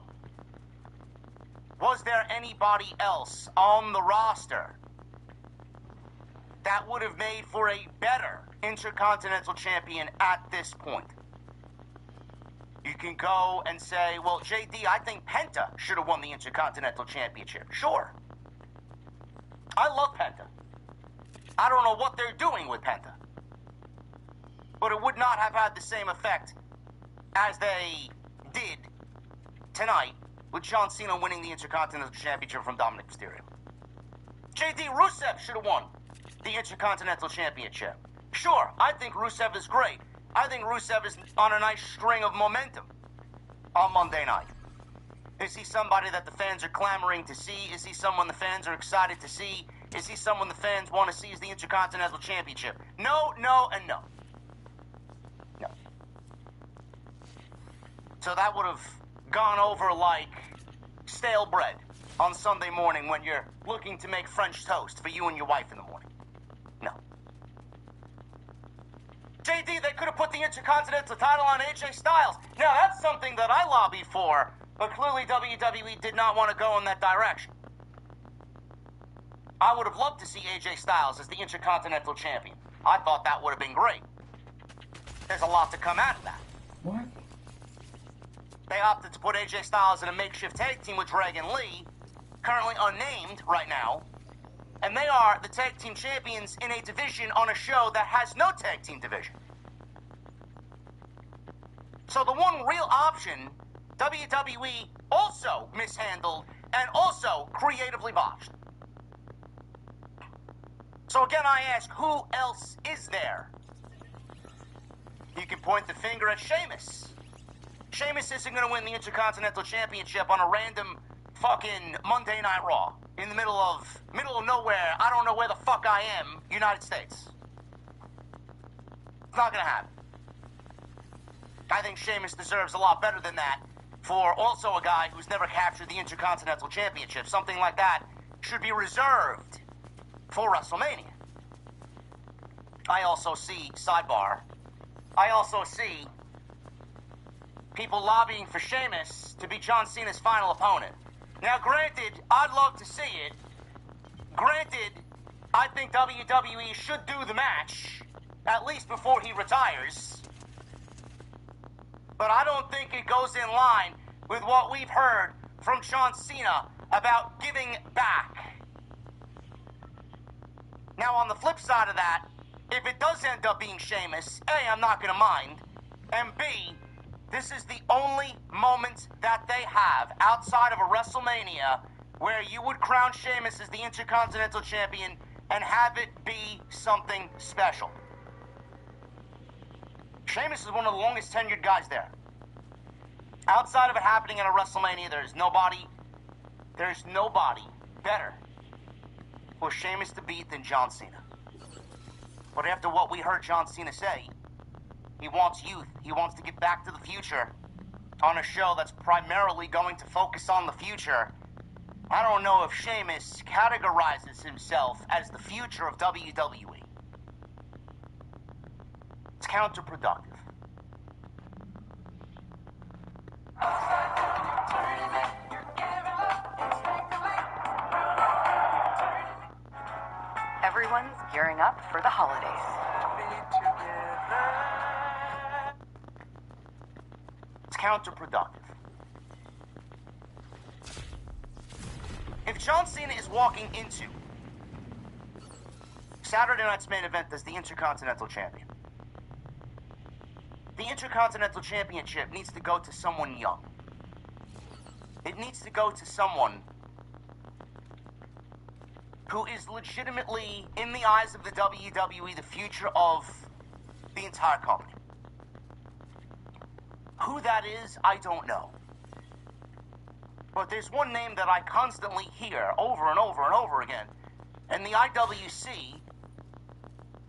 was there anybody else on the roster that would have made for a better Intercontinental Champion at this point? You can go and say, well, JD, I think Penta should have won the Intercontinental Championship. Sure. I love Penta. I don't know what they're doing with Penta. But it would not have had the same effect as they did tonight with John Cena winning the Intercontinental Championship from Dominic Mysterio. JD, Rusev should have won the Intercontinental Championship. Sure, I think Rusev is great. I think Rusev is on a nice string of momentum on Monday night. Is he somebody that the fans are clamoring to see? Is he someone the fans are excited to see? Is he someone the fans want to see as the Intercontinental Championship? No, no, and no. No. So that would have gone over like stale bread on Sunday morning when you're looking to make French toast for you and your wife in the morning. No. JD, they could have put the Intercontinental title on AJ Styles. Now, that's something that I lobbied for, but clearly WWE did not want to go in that direction. I would have loved to see AJ Styles as the Intercontinental Champion. I thought that would have been great. There's a lot to come out of that. What? They opted to put AJ Styles in a makeshift tag team with Dragon Lee, currently unnamed right now, and they are the tag team champions in a division on a show that has no tag team division. So the one real option WWE also mishandled and also creatively botched. So again, I ask, who else is there? You can point the finger at Sheamus. Sheamus isn't going to win the Intercontinental Championship on a random fucking Monday Night Raw in the middle of nowhere, I don't know where the fuck I am, United States. It's not going to happen. I think Sheamus deserves a lot better than that for also a guy who's never captured the Intercontinental Championship. Something like that should be reserved for WrestleMania. I also see, sidebar, I also see people lobbying for Sheamus to be John Cena's final opponent. Now, granted, I'd love to see it. Granted, I think WWE should do the match, at least before he retires. But I don't think it goes in line with what we've heard from John Cena about giving back. Now, on the flip side of that, if it does end up being Sheamus, A, I'm not going to mind, and B, this is the only moment that they have outside of a WrestleMania where you would crown Sheamus as the Intercontinental Champion and have it be something special. Sheamus is one of the longest tenured guys there. Outside of it happening at a WrestleMania, there's nobody better for Sheamus to beat than John Cena. But after what we heard John Cena say, he wants youth. He wants to get back to the future on a show that's primarily going to focus on the future. I don't know if Sheamus categorizes himself as the future of WWE. It's counterproductive. Everyone's gearing up for the holidays. It's counterproductive. If John Cena is walking into Saturday night's main event as the Intercontinental Champion, the Intercontinental Championship needs to go to someone young. It needs to go to someone who is legitimately, in the eyes of the WWE, the future of the entire company. Who that is, I don't know. But there's one name that I constantly hear over and over and over again, and the IWC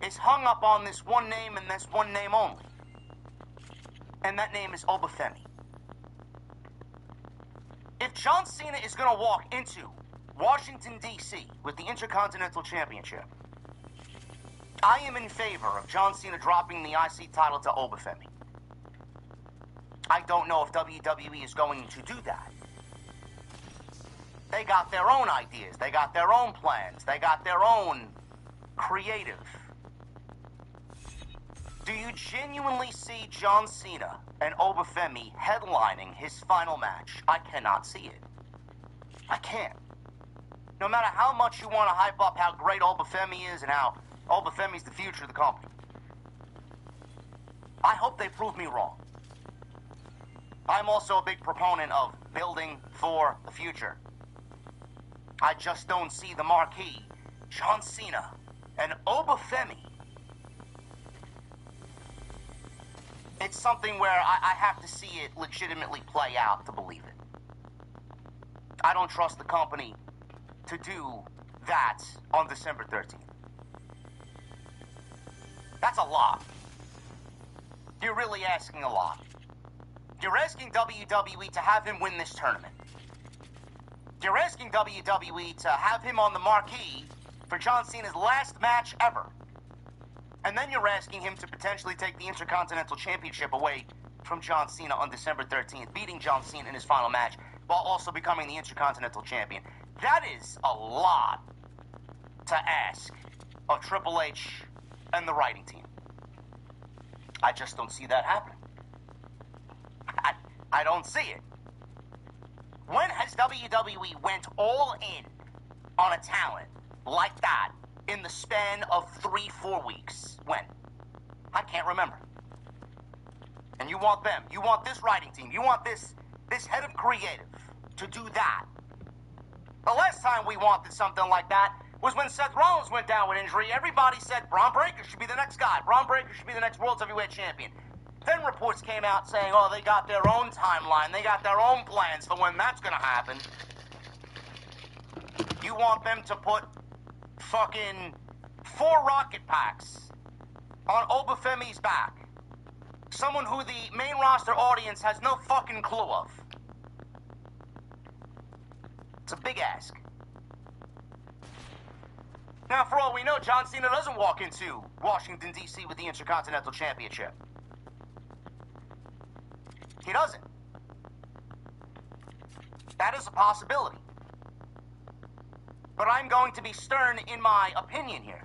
is hung up on this one name and this one name only. And that name is Obafemi. If John Cena is going to walk into Washington, D.C. with the Intercontinental Championship, I am in favor of John Cena dropping the IC title to Obafemi. I don't know if WWE is going to do that. They got their own ideas. They got their own plans. They got their own creative. Do you genuinely see John Cena and Obafemi headlining his final match? I cannot see it. I can't. No matter how much you want to hype up how great Obafemi is and how Obafemi's the future of the company, I hope they prove me wrong. I'm also a big proponent of building for the future. I just don't see the marquee, John Cena and Obafemi. It's something where I have to see it legitimately play out to believe it. I don't trust the company to do that on December 13th. That's a lot. You're really asking a lot. You're asking WWE to have him win this tournament. You're asking WWE to have him on the marquee for John Cena's last match ever. And then you're asking him to potentially take the Intercontinental Championship away from John Cena on December 13th, beating John Cena in his final match, while also becoming the Intercontinental Champion. That is a lot to ask of Triple H and the writing team. I just don't see that happening. I don't see it. When has WWE went all in on a talent like that in the span of 3-4 weeks? When? I can't remember. And you want them, you want this writing team, you want this head of creative to do that. The last time we wanted something like that was when Seth Rollins went down with injury. Everybody said Braun Breaker should be the next guy. Braun Breaker should be the next World Heavyweight Champion. Then reports came out saying, oh, they got their own timeline. They got their own plans for when that's going to happen. You want them to put fucking 4 rocket packs on Obafemi's back. Someone who the main roster audience has no fucking clue of. It's a big ask. Now, for all we know, John Cena doesn't walk into Washington, D.C. with the Intercontinental Championship. He doesn't. That is a possibility. But I'm going to be stern in my opinion here.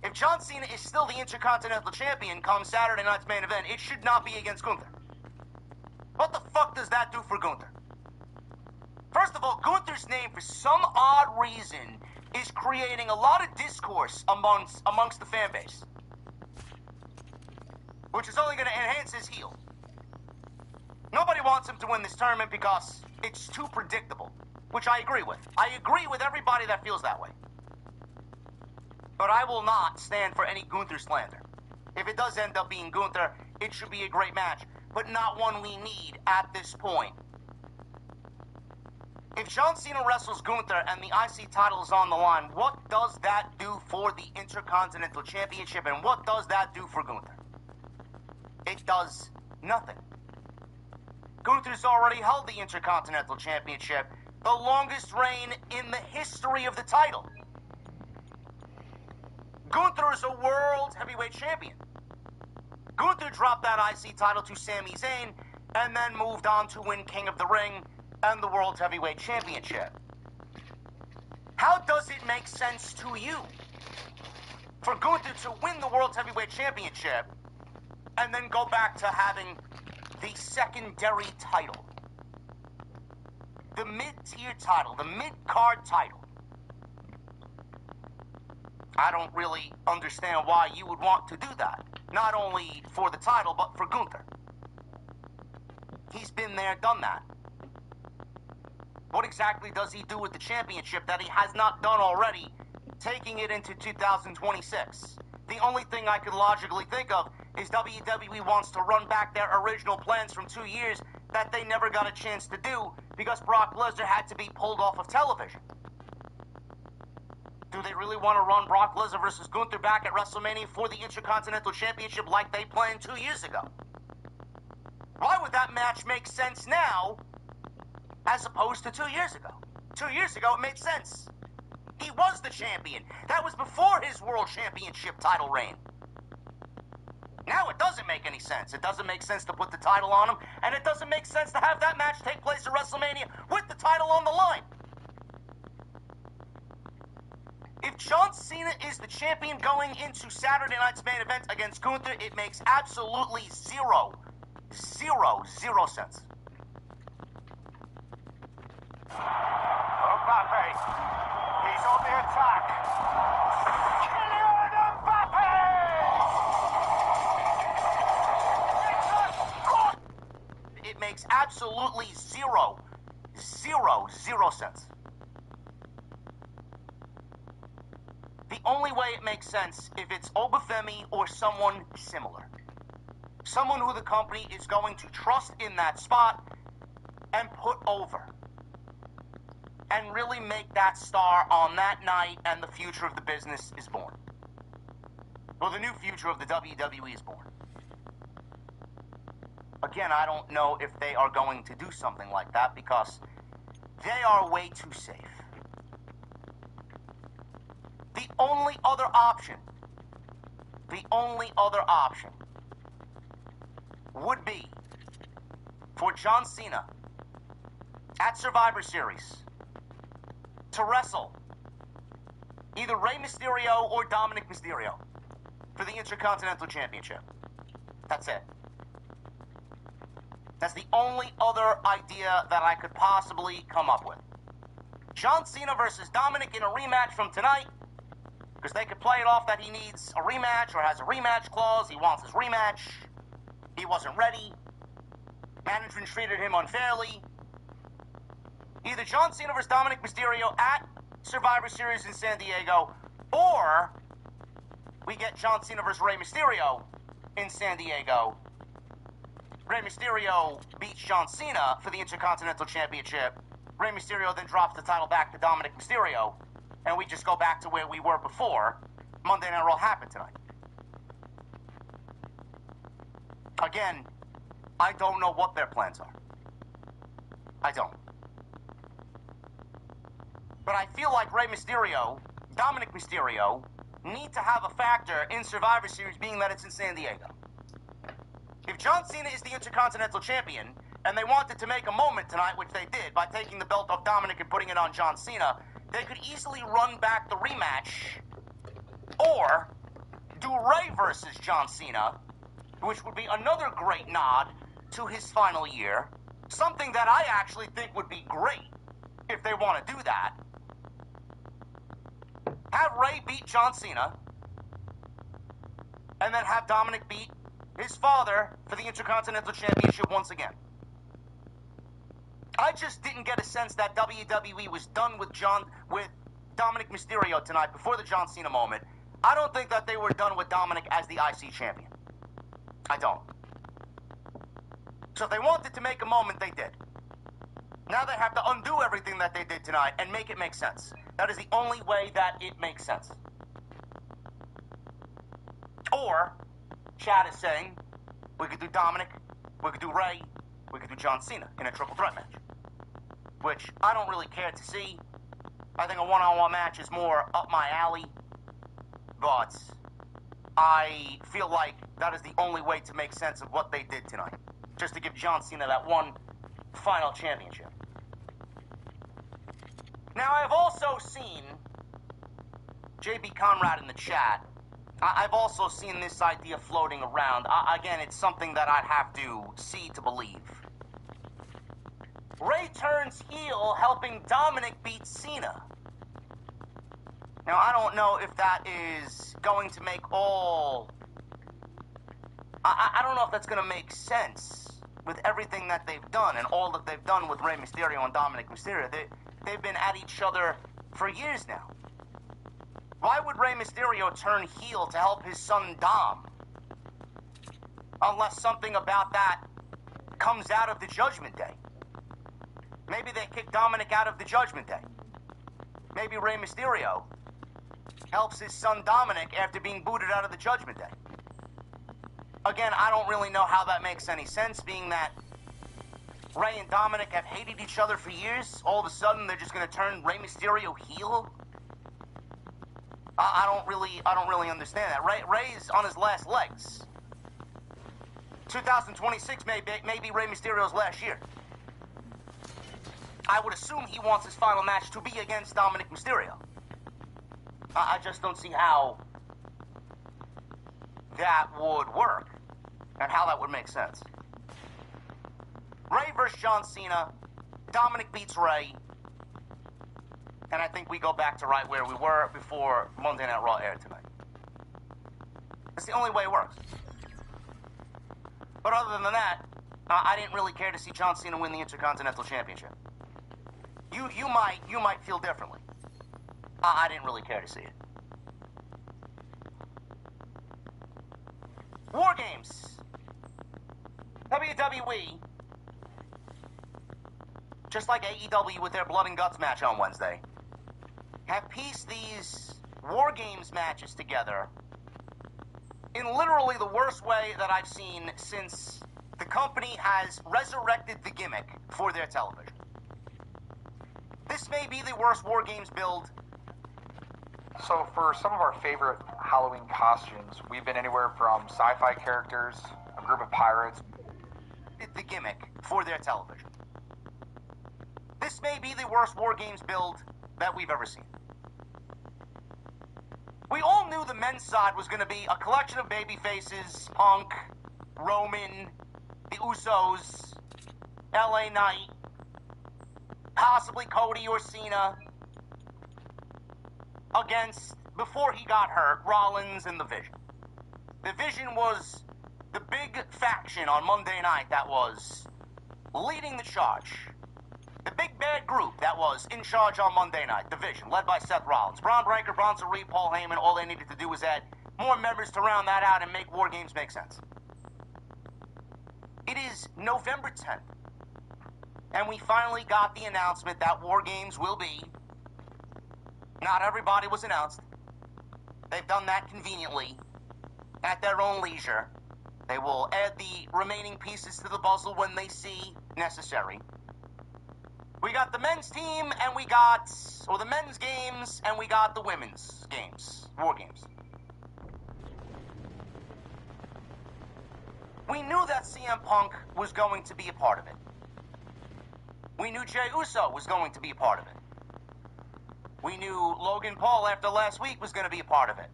If John Cena is still the Intercontinental Champion come Saturday night's main event, it should not be against Gunther. What the fuck does that do for Gunther? First of all, Gunther's name, for some odd reason, is creating a lot of discourse amongst the fan base. Which is only going to enhance his heel. Nobody wants him to win this tournament because it's too predictable, which I agree with. I agree with everybody that feels that way. But I will not stand for any Gunther slander. If it does end up being Gunther, it should be a great match, but not one we need at this point. If John Cena wrestles Gunther and the IC title is on the line, what does that do for the Intercontinental Championship, and what does that do for Gunther? It does nothing. Gunther's already held the Intercontinental Championship, the longest reign in the history of the title. Gunther is a World Heavyweight Champion. Gunther dropped that IC title to Sami Zayn and then moved on to win King of the Ring and the World Heavyweight Championship. How does it make sense to you for Gunther to win the World Heavyweight Championship and then go back to having the secondary title? The mid-tier title, the mid-card title. I don't really understand why you would want to do that. Not only for the title, but for Gunther. He's been there, done that. What exactly does he do with the championship that he has not done already, taking it into 2026? The only thing I could logically think of is WWE wants to run back their original plans from 2 years that they never got a chance to do because Brock Lesnar had to be pulled off of television. Do they really want to run Brock Lesnar versus Gunther back at WrestleMania for the Intercontinental Championship like they planned 2 years ago? Why would that match make sense now as opposed to 2 years ago? 2 years ago, it made sense. He was the champion. That was before his World Championship title reign. Now it doesn't make any sense. It doesn't make sense to put the title on him, and it doesn't make sense to have that match take place at WrestleMania with the title on the line. If John Cena is the champion going into Saturday night's main event against Gunther, it makes absolutely zero sense. Mbappe. He's on the attack. Kylian Mbappe! It makes absolutely zero sense. The only way it makes sense if it's Obafemi or someone similar. Someone who the company is going to trust in that spot and put over. And really make that star on that night, and the future of the business is born. Or the new future of the WWE is born. Again, I don't know if they are going to do something like that because they are way too safe. The only other option would be for John Cena at Survivor Series to wrestle either Rey Mysterio or Dominic Mysterio for the Intercontinental Championship. That's it. That's the only other idea that I could possibly come up with. John Cena versus Dominic in a rematch from tonight, because they could play it off that he needs a rematch or has a rematch clause. He wants his rematch. He wasn't ready. Management treated him unfairly. Either John Cena versus Dominic Mysterio at Survivor Series in San Diego, or we get John Cena versus Rey Mysterio in San Diego. Rey Mysterio beats John Cena for the Intercontinental Championship. Rey Mysterio then drops the title back to Dominic Mysterio, and we just go back to where we were before Monday Night Raw happened tonight. Again, I don't know what their plans are. I don't. But I feel like Rey Mysterio, Dominic Mysterio, need to have a factor in Survivor Series, being that it's in San Diego. If John Cena is the Intercontinental Champion, and they wanted to make a moment tonight, which they did, by taking the belt off Dominic and putting it on John Cena, they could easily run back the rematch, or do Rey versus John Cena, which would be another great nod to his final year, something that I actually think would be great if they want to do that. Have Rey beat John Cena, and then have Dominic beat his father for the Intercontinental Championship once again. I just didn't get a sense that WWE was done with Dominic Mysterio tonight before the John Cena moment. I don't think that they were done with Dominic as the IC champion. I don't. So if they wanted to make a moment, they did. Now they have to undo everything that they did tonight and make it make sense. That is the only way that it makes sense. Or, Chad is saying, we could do Dominic, we could do Rey, we could do John Cena in a triple threat match. Which I don't really care to see. I think a one-on-one match is more up my alley. But I feel like that is the only way to make sense of what they did tonight. Just to give John Cena that one final championship. Now, I've also seen JB Conrad in the chat. I've also seen this idea floating around. Again, it's something that I'd have to see to believe. Rey turns heel, helping Dominic beat Cena. Now, I don't know if that is going to make all... I don't know if that's going to make sense with everything that they've done and all that they've done with Rey Mysterio and Dominic Mysterio. They've been at each other for years now. Why would Rey Mysterio turn heel to help his son Dom? Unless something about that comes out of the Judgment Day. Maybe they kick Dominic out of the Judgment Day. Maybe Rey Mysterio helps his son Dominic after being booted out of the Judgment Day. Again, I don't really know how that makes any sense, being that Rey and Dominic have hated each other for years. All of a sudden, they're just going to turn Rey Mysterio heel? I don't really understand that. Rey's on his last legs. 2026 may be Rey Mysterio's last year. I would assume he wants his final match to be against Dominic Mysterio. I just don't see how that would work and how that would make sense. Rey versus John Cena. Dominic beats Rey. And I think we go back to right where we were before Monday Night Raw aired tonight. It's the only way it works. But other than that, I didn't really care to see John Cena win the Intercontinental Championship. You might feel differently. I didn't really care to see it. WarGames. WWE, just like AEW with their Blood and Guts match on Wednesday, have pieced these WarGames matches together in literally the worst way that I've seen since the company has resurrected the gimmick for their television. This may be the worst WarGames build. So for some of our favorite Halloween costumes, we've been anywhere from sci-fi characters, a group of pirates. The gimmick for their television. This may be the worst WarGames build that we've ever seen. We all knew the men's side was going to be a collection of baby faces, Punk, Roman, the Usos, LA Knight, possibly Cody or Cena, against, before he got hurt, Rollins and the Vision. The Vision was the big faction on Monday night that was leading the charge. The big bad group that was in charge on Monday night, the Vision, led by Seth Rollins. Braun Breaker, Bronson Reed, Paul Heyman, all they needed to do was add more members to round that out and make WarGames make sense. It is November 10th, and we finally got the announcement that WarGames will be. Not everybody was announced. They've done that conveniently, at their own leisure. They will add the remaining pieces to the puzzle when they see necessary. We got the men's team, and we got, or the men's games, and we got the women's games, WarGames. We knew that CM Punk was going to be a part of it. We knew Jey Uso was going to be a part of it. We knew Logan Paul after last week was going to be a part of it.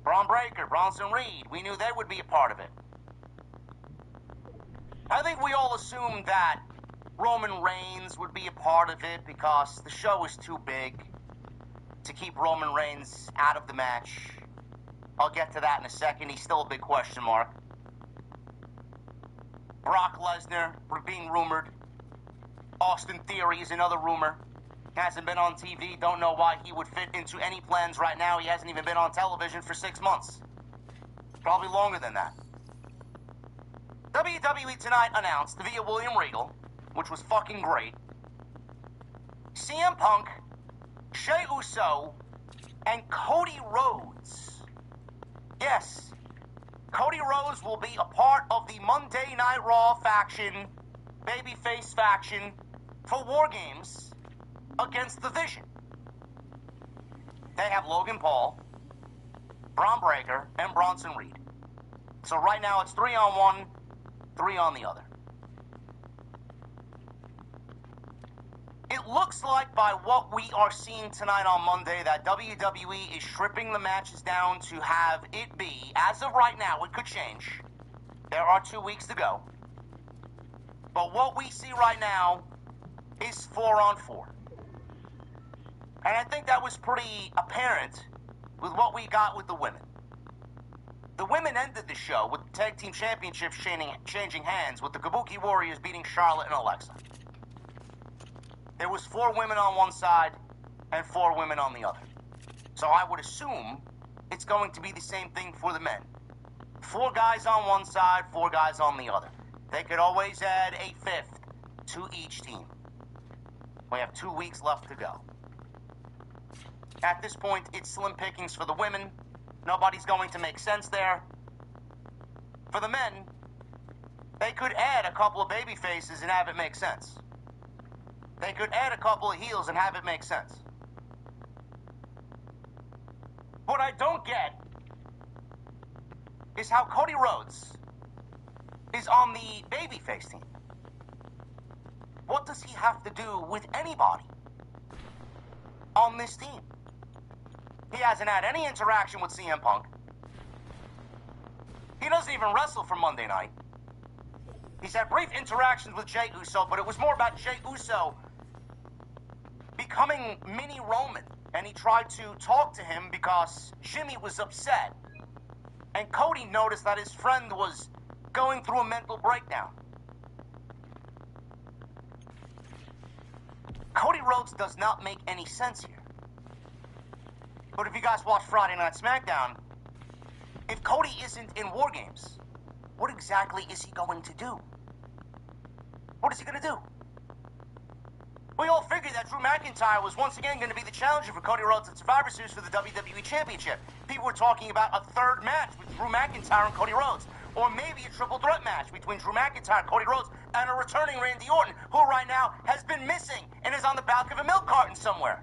Braun Breaker, Bronson Reed, we knew they would be a part of it. I think we all assumed that Roman Reigns would be a part of it because the show is too big to keep Roman Reigns out of the match. I'll get to that in a second. He's still a big question mark. Brock Lesnar being rumored. Austin Theory is another rumor. Hasn't been on TV. Don't know why he would fit into any plans right now. He hasn't even been on television for 6 months. Probably longer than that. WWE tonight announced via William Regal, which was fucking great, CM Punk, Jey Uso, and Cody Rhodes. Yes, Cody Rhodes will be a part of the Monday Night Raw faction, babyface faction, for WarGames against the Vision. They have Logan Paul, Braun Breaker, and Bronson Reed. So right now it's 3 on one, 3 on the other. It looks like by what we are seeing tonight on Monday that WWE is stripping the matches down to have it be, as of right now, it could change. There are 2 weeks to go. But what we see right now is 4 on 4. And I think that was pretty apparent with what we got with the women. The women ended the show with the Tag Team Championships changing hands, with the Kabuki Warriors beating Charlotte and Alexa. There was 4 women on one side and 4 women on the other. So I would assume it's going to be the same thing for the men. 4 guys on one side, 4 guys on the other. They could always add a 5th to each team. We have 2 weeks left to go. At this point, it's slim pickings for the women. Nobody's going to make sense there. For the men, they could add a couple of baby faces and have it make sense. They could add a couple of heels and have it make sense. What I don't get is how Cody Rhodes is on the babyface team. What does he have to do with anybody on this team? He hasn't had any interaction with CM Punk. He doesn't even wrestle for Monday night. He's had brief interactions with Jey Uso, but it was more about Jey Uso becoming mini Roman. And he tried to talk to him because Jimmy was upset. And Cody noticed that his friend was going through a mental breakdown. Cody Rhodes does not make any sense here. But if you guys watch Friday Night SmackDown, if Cody isn't in WarGames, what exactly is he going to do? What is he going to do? We all figured that Drew McIntyre was once again going to be the challenger for Cody Rhodes at Survivor Series for the WWE Championship. People were talking about a third match with Drew McIntyre and Cody Rhodes. Or maybe a triple threat match between Drew McIntyre, Cody Rhodes, and a returning Randy Orton, who right now has been missing and is on the back of a milk carton somewhere.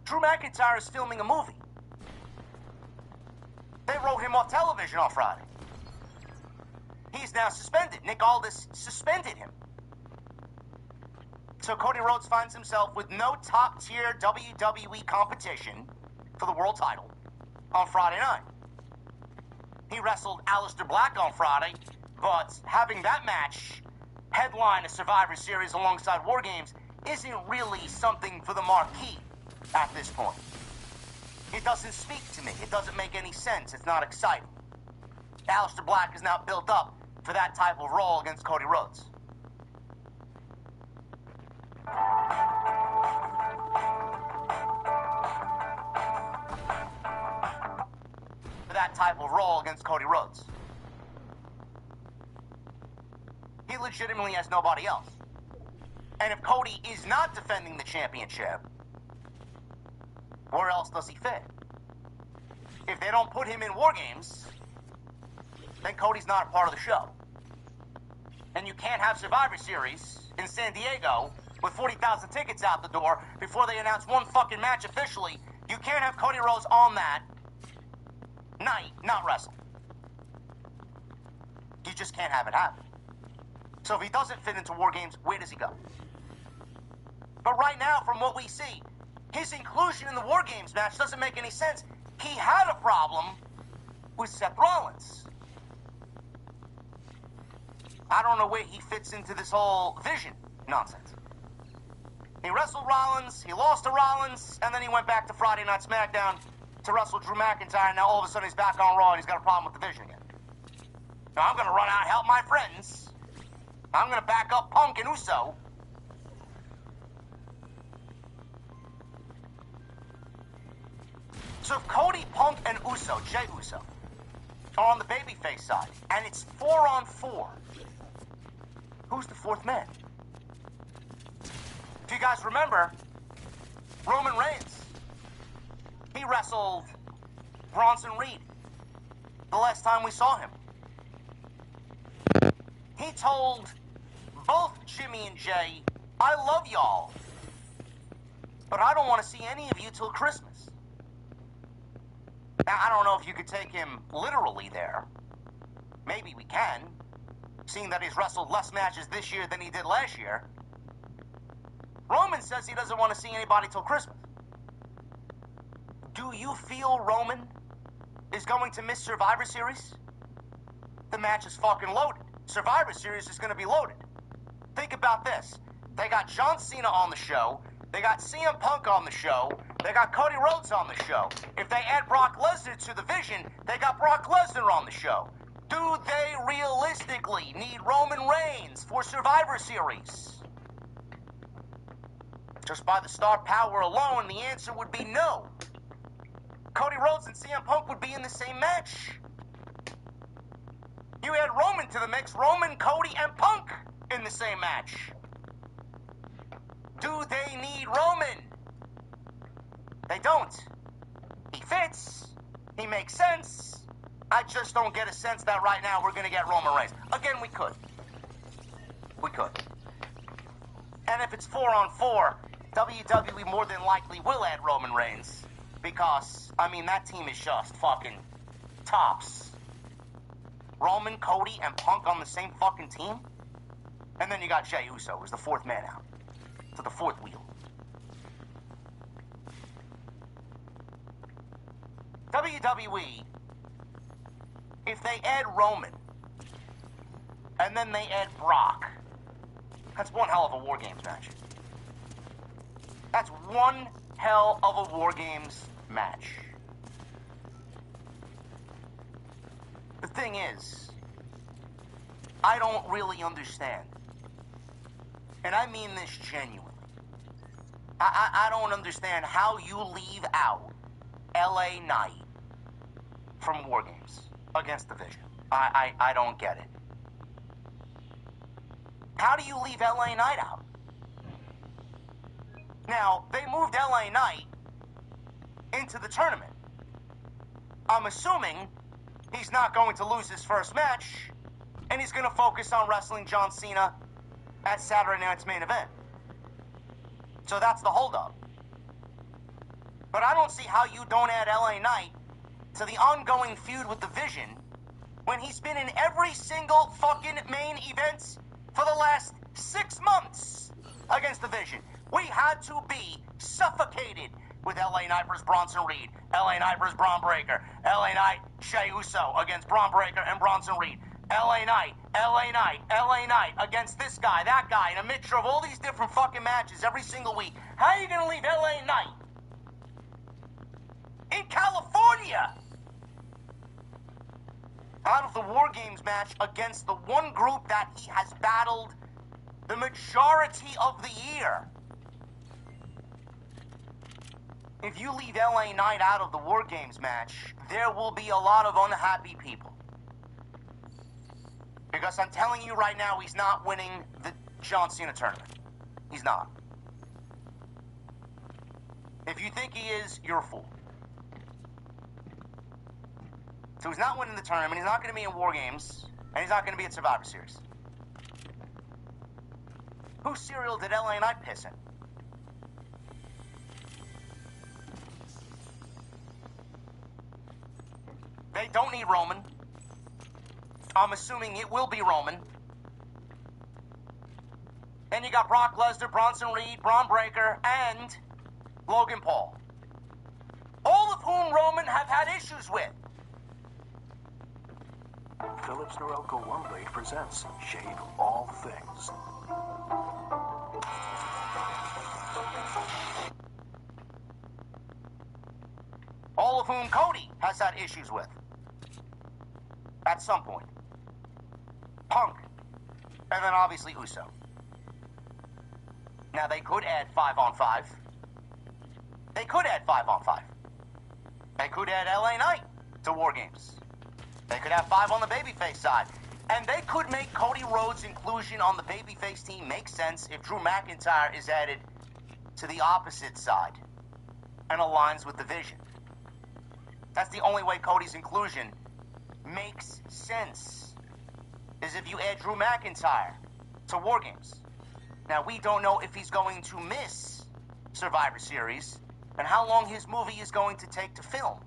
Drew McIntyre is filming a movie. They wrote him off television on Friday. He's now suspended. Nick Aldis suspended him. So Cody Rhodes finds himself with no top-tier WWE competition for the world title on Friday night. He wrestled Aleister Black on Friday, but having that match headline a Survivor Series alongside WarGames isn't really something for the marquee at this point. It doesn't speak to me. It doesn't make any sense. It's not exciting. Aleister Black is now built up for that type of role against Cody Rhodes. For that type of role against Cody Rhodes. He legitimately has nobody else. And if Cody is not defending the championship, where else does he fit? If they don't put him in WarGames, then Cody's not a part of the show. And you can't have Survivor Series in San Diego with 40,000 tickets out the door before they announce one fucking match officially. You can't have Cody Rhodes on that night not wrestle. You just can't have it happen. So if he doesn't fit into WarGames, where does he go? But right now, from what we see, his inclusion in the WarGames match doesn't make any sense. He had a problem with Seth Rollins. I don't know where he fits into this whole Vision nonsense. He wrestled Rollins, he lost to Rollins, and then he went back to Friday Night SmackDown to wrestle Drew McIntyre, and now all of a sudden he's back on Raw and he's got a problem with the Vision again. So I'm going to run out and help my friends. I'm going to back up Punk and Uso. So if Cody, Punk, and Uso, Jey Uso, are on the babyface side, and it's 4-on-4, who's the fourth man? If you guys remember, Roman Reigns, he wrestled Bronson Reed the last time we saw him. He told both Jimmy and Jey, I love y'all, but I don't want to see any of you till Christmas. Now, I don't know if you could take him literally there. Maybe we can, seeing that he's wrestled less matches this year than he did last year. Roman says he doesn't want to see anybody till Christmas. Do you feel Roman is going to miss Survivor Series? The match is fucking loaded. Survivor Series is going to be loaded. Think about this. They got John Cena on the show. They got CM Punk on the show. They got Cody Rhodes on the show. If they add Brock Lesnar to the Vision, they got Brock Lesnar on the show. Do they realistically need Roman Reigns for Survivor Series? Just by the star power alone, the answer would be no. Cody Rhodes and CM Punk would be in the same match. You add Roman to the mix, Roman, Cody, and Punk in the same match. Do they need Roman? They don't. He fits. He makes sense. I just don't get a sense that right now we're going to get Roman Reigns. Again, we could. We could. And if it's 4-on-4, WWE more than likely will add Roman Reigns. Because, I mean, that team is just fucking tops. Roman, Cody, and Punk on the same fucking team? And then you got Jey Uso, who's the fourth man out. To the fourth wheel. WWE, if they add Roman, and then they add Brock, that's one hell of a WarGames match. That's one hell of a WarGames match. The thing is, I don't really understand. And I mean this genuinely. I don't understand how you leave out LA Knight from WarGames against the Vision. I don't get it. How do you leave LA Knight out? Now, they moved LA Knight into the tournament. I'm assuming he's not going to lose his first match, and he's going to focus on wrestling John Cena at Saturday night's main event. So that's the holdup. But I don't see how you don't add LA Knight to the ongoing feud with the Vision when he's been in every single fucking main event for the last 6 months against the Vision. We had to be suffocated with LA Knight versus Bronson Reed, LA Knight versus Braun Breaker, LA Knight, Jey Uso against Braun Breaker and Bronson Reed, LA Knight, LA Knight, LA Knight against this guy, that guy, and a mixture of all these different fucking matches every single week. How are you going to leave LA Knight in California out of the WarGames match against the one group that he has battled the majority of the year? If you leave LA Knight out of the WarGames match, there will be a lot of unhappy people. Because I'm telling you right now, he's not winning the John Cena tournament. He's not. If you think he is, you're a fool. So he's not winning the tournament, he's not going to be in WarGames, and he's not going to be at Survivor Series. Whose cereal did LA Knight piss in? They don't need Roman. I'm assuming it will be Roman. Then you got Brock Lesnar, Bronson Reed, Braun Breaker, and Logan Paul. All of whom Roman have had issues with. Philips Norelco One Blade presents Shade All Things. All of whom Cody has had issues with. At some point. Punk. And then obviously Uso. Now they could add 5-on-5. They could add 5-on-5. They could add LA Knight to WarGames. They could have 5 on the babyface side. And they could make Cody Rhodes' inclusion on the babyface team make sense if Drew McIntyre is added to the opposite side and aligns with the Vision. That's the only way Cody's inclusion makes sense, is if you add Drew McIntyre to WarGames. Now, we don't know if he's going to miss Survivor Series and how long his movie is going to take to film.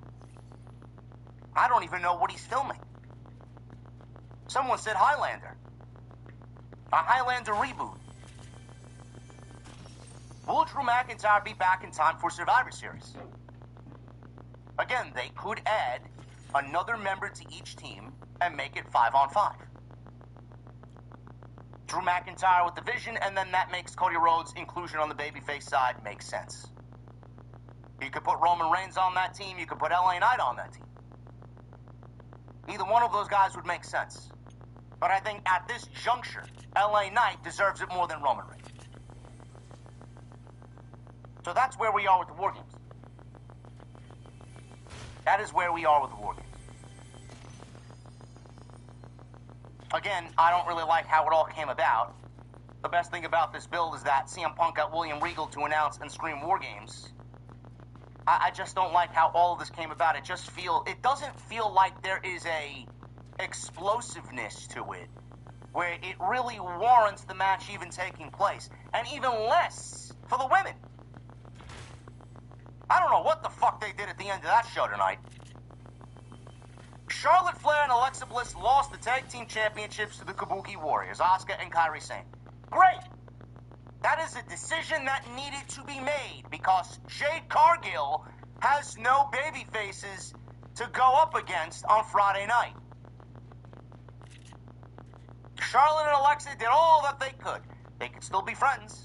I don't even know what he's filming. Someone said Highlander. A Highlander reboot. Will Drew McIntyre be back in time for Survivor Series? Again, they could add another member to each team and make it 5-on-5. Drew McIntyre with the Vision, and then that makes Cody Rhodes' inclusion on the babyface side make sense. You could put Roman Reigns on that team, you could put LA Knight on that team. Either one of those guys would make sense. But I think at this juncture, LA Knight deserves it more than Roman Reigns. So that's where we are with the WarGames. That is where we are with the WarGames. Again, I don't really like how it all came about. The best thing about this build is that CM Punk got William Regal to announce and scream WarGames. I just don't like how all of this came about. It doesn't feel like there is a explosiveness to it, where it really warrants the match even taking place. And even less for the women. I don't know what the fuck they did at the end of that show tonight. Charlotte Flair and Alexa Bliss lost the tag team championships to the Kabuki Warriors, Asuka and Kairi Sane. Great! That is a decision that needed to be made because Jade Cargill has no baby faces to go up against on Friday night. Charlotte and Alexa did all that they could. They could still be friends.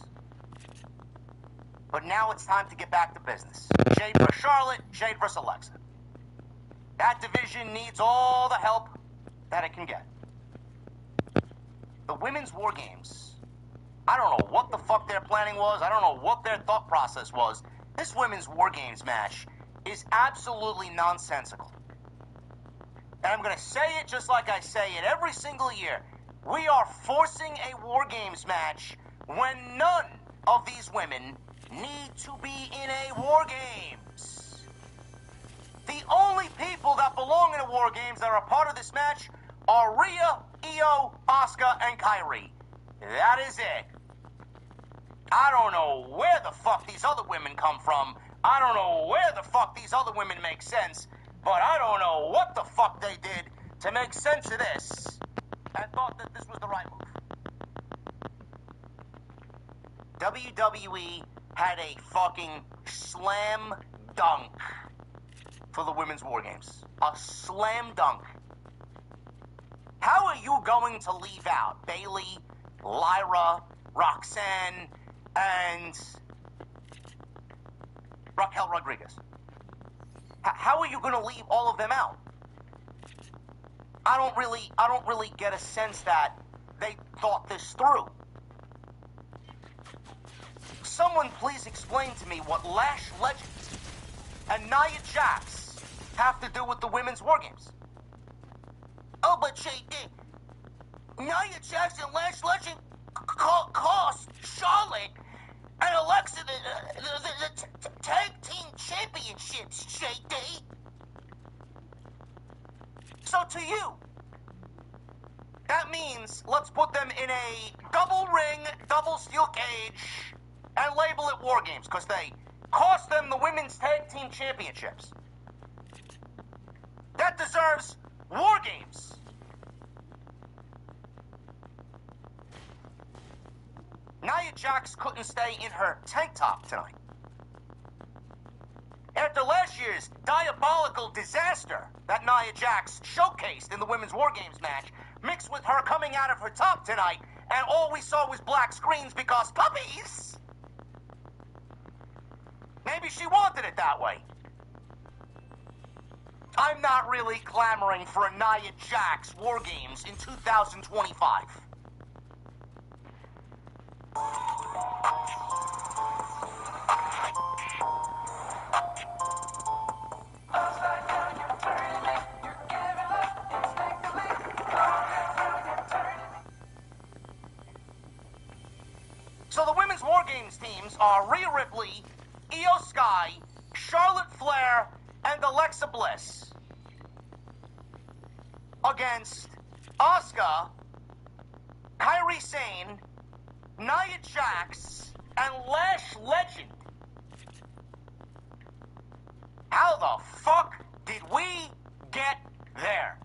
But now it's time to get back to business. Jade versus Charlotte, Jade versus Alexa. That division needs all the help that it can get. The women's War Games. I don't know what the fuck their planning was. I don't know what their thought process was. This women's War Games match is absolutely nonsensical. And I'm going to say it just like I say it every single year. We are forcing a War Games match when none of these women need to be in a War Games. The only people that belong in a War Games that are a part of this match are Rhea, Io, Asuka, and Kairi. That is it. I don't know where the fuck these other women come from. I don't know where the fuck these other women make sense. But I don't know what the fuck they did to make sense of this and thought that this was the right move. WWE had a fucking slam dunk for the women's War Games. A slam dunk. How are you going to leave out Bayley, Lyra, Roxanne, and Raquel Rodriguez? How are you going to leave all of them out? I don't really get a sense that they thought this through. Someone please explain to me what Lash Legends and Nia Jax have to do with the women's War Games. Oh, but Nia Jax and Lash Legend cost Charlotte and Alexa the tag team championships, JD. So to you, that means let's put them in a double ring, double steel cage, and label it War Games, because they cost them the women's tag team championships. That deserves War Games. Nia Jax couldn't stay in her tank top tonight. After last year's diabolical disaster that Nia Jax showcased in the Women's War Games match, mixed with her coming out of her top tonight, and all we saw was black screens because puppies, maybe she wanted it that way. I'm not really clamoring for a Nia Jax War Games in 2025. So the Women's War Games teams are Rhea Ripley, Io Sky, Charlotte Flair, and Alexa Bliss against Asuka, Kairi Sane, Nia Jax, and Lash Legend. How the fuck did we get there?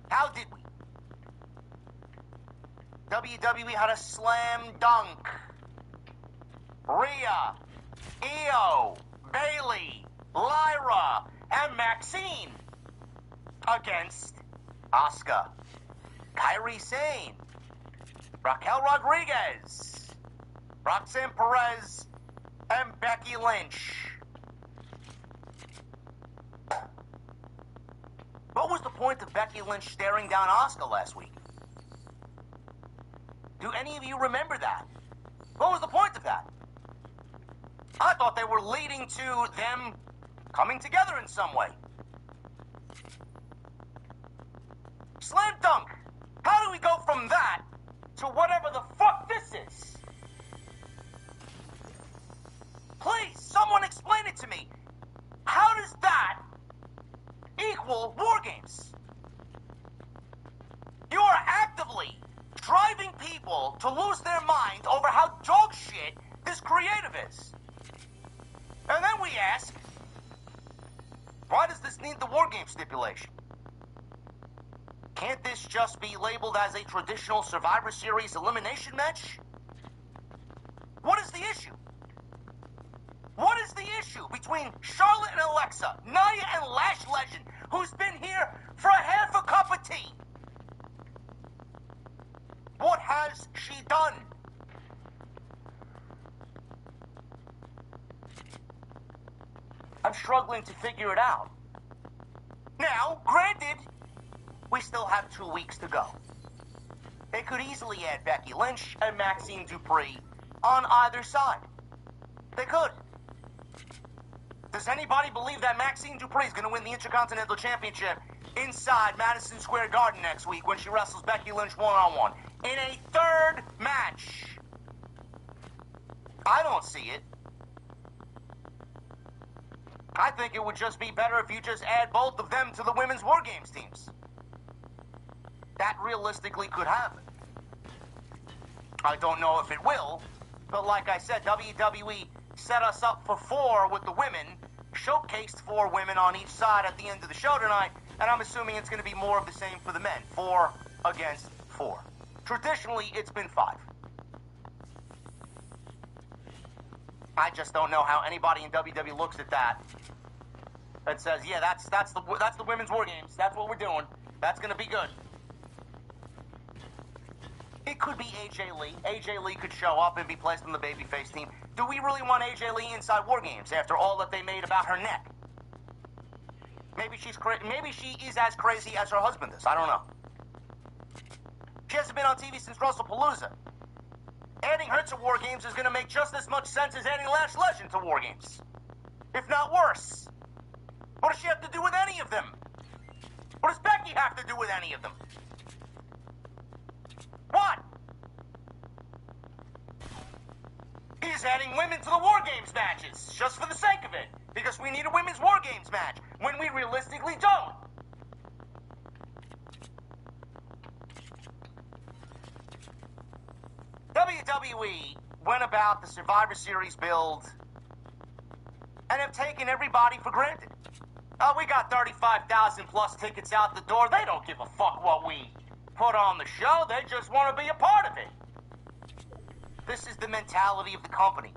How did we? WWE had a slam dunk. Rhea, Io, Bayley, Lyra, and Maxine against Asuka, Kairi Sane, Raquel Rodriguez, Roxanne Perez, and Becky Lynch. What was the point of Becky Lynch staring down Asuka last week? Do any of you remember that? What was the point of that? I thought they were leading to them coming together in some way. Slam dunk. How do we go from that to whatever the fuck this is? Please, someone explain it to me. How does that equal War Games? You are actively driving people to lose their mind over how dog shit this creative is. And then we ask, why does this need the WarGames stipulation? Can't this just be labeled as a traditional Survivor Series elimination match? What is the issue? What is the issue between Charlotte and Alexa, Nia and Lash Legend, who's been here for a half a cup of tea? What has she done? I'm struggling to figure it out. Now, granted, we still have 2 weeks to go. They could easily add Becky Lynch and Maxine Dupree on either side. They could. Does anybody believe that Maxine Dupree is going to win the Intercontinental Championship inside Madison Square Garden next week when she wrestles Becky Lynch one-on-one in a third match? I don't see it. I think it would just be better if you just add both of them to the women's WarGames teams. That realistically could happen. I don't know if it will, but like I said, WWE set us up for 4 with the women, showcased 4 women on each side at the end of the show tonight, and I'm assuming it's going to be more of the same for the men. 4 against 4. Traditionally, it's been 5. I just don't know how anybody in WWE looks at that and says, yeah, that's the women's WarGames. That's what we're doing. That's going to be good. It could be AJ Lee. AJ Lee could show up and be placed on the babyface team. Do we really want AJ Lee inside WarGames after all that they made about her neck? Maybe maybe she is as crazy as her husband is. I don't know. She hasn't been on TV since WrestlePalooza. Adding her to WarGames is going to make just as much sense as adding Lash Legend to WarGames, if not worse. What does she have to do with any of them? What does Becky have to do with any of them? What? He's adding women to the WarGames matches, just for the sake of it, because we need a women's WarGames match, when we realistically don't. WWE went about the Survivor Series build and have taken everybody for granted. Oh, we got 35,000 plus tickets out the door. They don't give a fuck what we put on the show. They just want to be a part of it. This is the mentality of the company.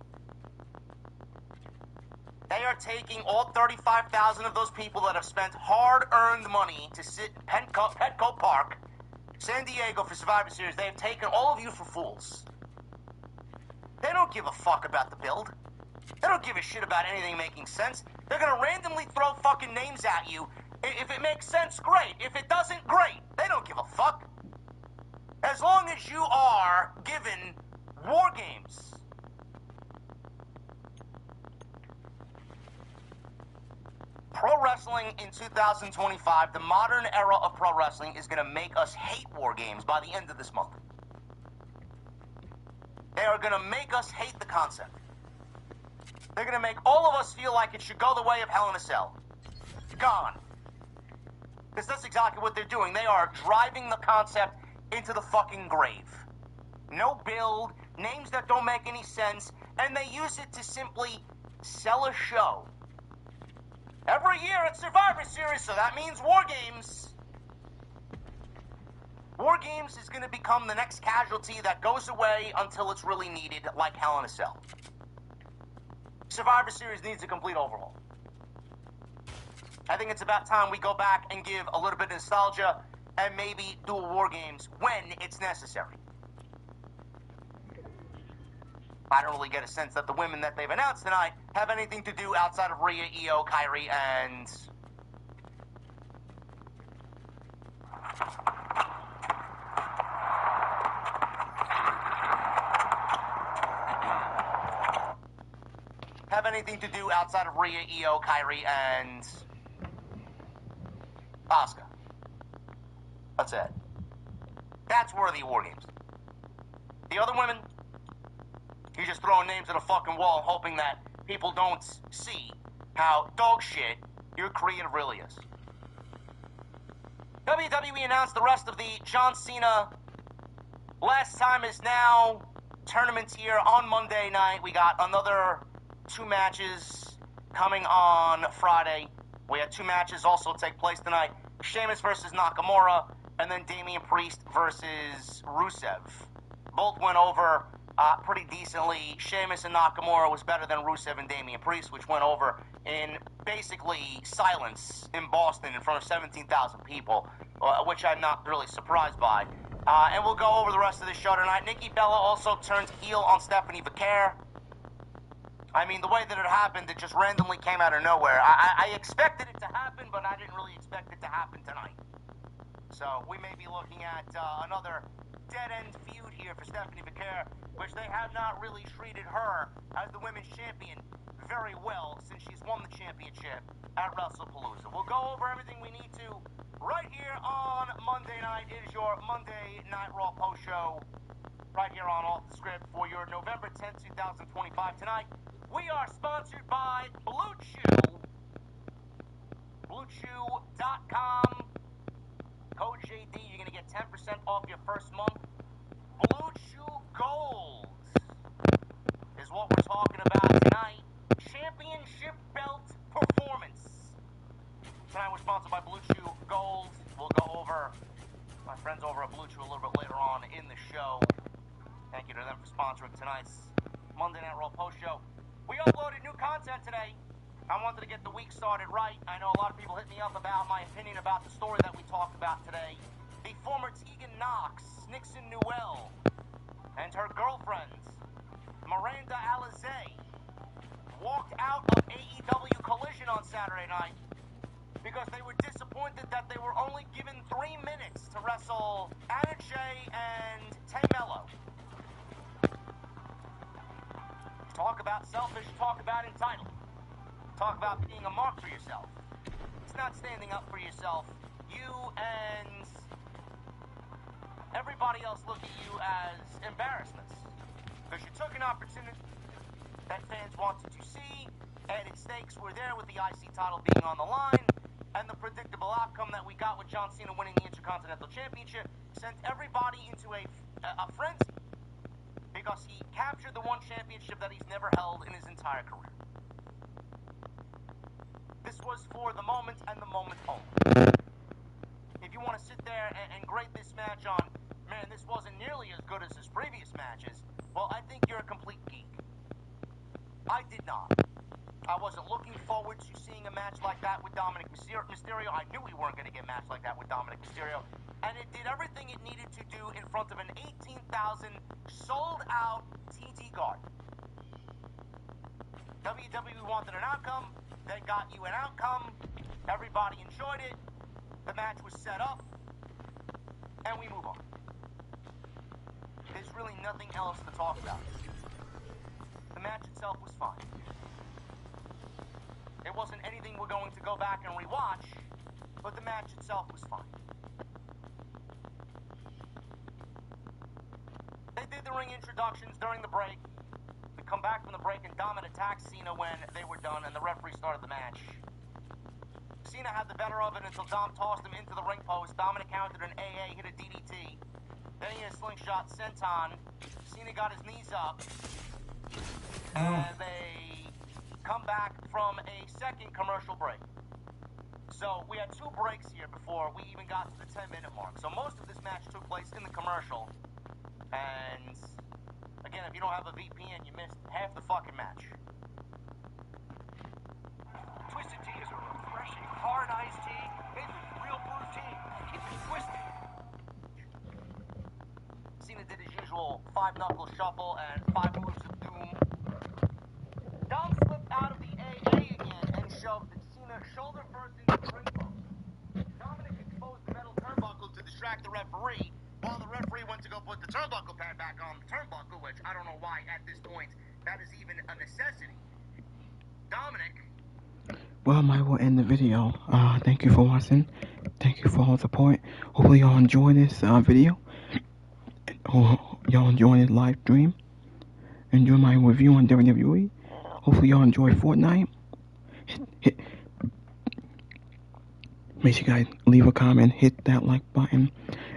They are taking all 35,000 of those people that have spent hard-earned money to sit in Petco Park, San Diego for Survivor Series. They have taken all of you for fools. They don't give a fuck about the build. They don't give a shit about anything making sense. They're gonna randomly throw fucking names at you. If it makes sense, great. If it doesn't, great. They don't give a fuck. As long as you are given WarGames. Pro wrestling in 2025, the modern era of pro wrestling, is going to make us hate WarGames by the end of this month. They are going to make us hate the concept. They're going to make all of us feel like it should go the way of Hell in a Cell. Gone. Because that's exactly what they're doing. They are driving the concept into the fucking grave. No build, names that don't make any sense, and they use it to simply sell a show. Every year it's Survivor Series, so that means WarGames. WarGames is going to become the next casualty that goes away until it's really needed, like Hell in a Cell. Survivor Series needs a complete overhaul. I think it's about time we go back and give a little bit of nostalgia and maybe do a WarGames when it's necessary. I don't really get a sense that the women that they've announced tonight have anything to do outside of Rhea, Io, Kyrie, and... have anything to do outside of Rhea, Io, Kyrie, and... Asuka. That's it. That's worthy of WarGames. The other women... you're just throwing names at a fucking wall hoping that people don't see how dog shit your creative really is. WWE announced the rest of the John Cena Last Time Is Now tournament here on Monday night. We got another 2 matches coming on Friday. We had 2 matches also take place tonight. Sheamus versus Nakamura, and then Damian Priest versus Rusev. Both went over pretty decently. Sheamus and Nakamura was better than Rusev and Damian Priest, which went over in basically silence in Boston in front of 17,000 people, which I'm not really surprised by. And we'll go over the rest of the show tonight. Nikki Bella also turned heel on Stephanie Vaquer. I mean, the way that it happened, it just randomly came out of nowhere. I expected it to happen, but I didn't really expect it to happen tonight. So we may be looking at another dead-end feud here for Stephanie Vaquer, which they have not really treated her as the women's champion very well since she's won the championship at WrestlePalooza. We'll go over everything we need to right here on Monday night. It is your Monday Night Raw post show right here on Off the Script for your November 10th, 2025. Tonight, we are sponsored by Blue Chew. BlueChew.com. Code JD, you're going to get 10% off your first month. Blue Chew Gold is what we're talking about tonight. Championship belt performance. Tonight we're sponsored by Blue Chew Gold. We'll go over my friends over at Blue Chew a little bit later on in the show. Thank you to them for sponsoring tonight's Monday Night Raw post show. We uploaded new content today. I wanted to get the week started right. I know a lot of people hit me up about my opinion about the story that we talked about today. The former Tegan Knox, Nixon Newell, and her girlfriend, Miranda Alizé, walked out of AEW Collision on Saturday night because they were disappointed that they were only given 3 minutes to wrestle Anna Jay and Tay Mello. Talk about selfish, talk about entitled. Talk about being a mark for yourself. It's not standing up for yourself. You and everybody else look at you as embarrassments. Because you took an opportunity that fans wanted to see, added stakes were there with the IC title being on the line, and the predictable outcome that we got with John Cena winning the Intercontinental Championship sent everybody into a frenzy. Because he captured the one championship that he's never held in his entire career. This was for the moment and the moment only. If you want to sit there and grade this match on, man, this wasn't nearly as good as his previous matches, well, I think you're a complete geek. I did not. I wasn't looking forward to seeing a match like that with Dominic Mysterio. I knew we weren't going to get a match like that with Dominic Mysterio. And it did everything it needed to do in front of an 18,000 sold-out TD Garden. WWE wanted an outcome. They got you an outcome. Everybody enjoyed it. The match was set up. And we move on. There's really nothing else to talk about. The match itself was fine. It wasn't anything we're going to go back and rewatch, but the match itself was fine. They did the ring introductions during the break. We come back from the break and Dominic attacked Cena when they were done and the referee started the match. Cena had the better of it until Dom tossed him into the ring post. Dominic countered an AA, hit a DDT. Then he hit a slingshot senton. Cena got his knees up. And they come back from a second commercial break. So we had 2 breaks here before we even got to the 10-minute mark. So most of this match took place in the commercial. And again, if you don't have a VPN, you missed half the fucking match. Twisted tea is a refreshing, hard iced tea made with real brewed tea. Keep it twisted. Cena did his usual 5-knuckle shuffle and 5 moves of doom. Dom slipped out of the AA again and shoved Cena shoulder first into the ring post. Dominic exposed the metal turnbuckle to distract the referee, while the referee went to go put the turnbuckle pad back on the turnbuckle, which I don't know why at this point that is even a necessity. Dominic. Well, I will end the video. Thank you for watching. Thank you for all the support. Hopefully y'all enjoy this video. Y'all enjoy this live stream. Enjoy my review on WWE. Hopefully y'all enjoy Fortnite. Make sure you guys leave a comment, hit that like button.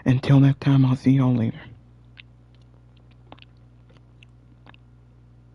Until next time, I'll see y'all later.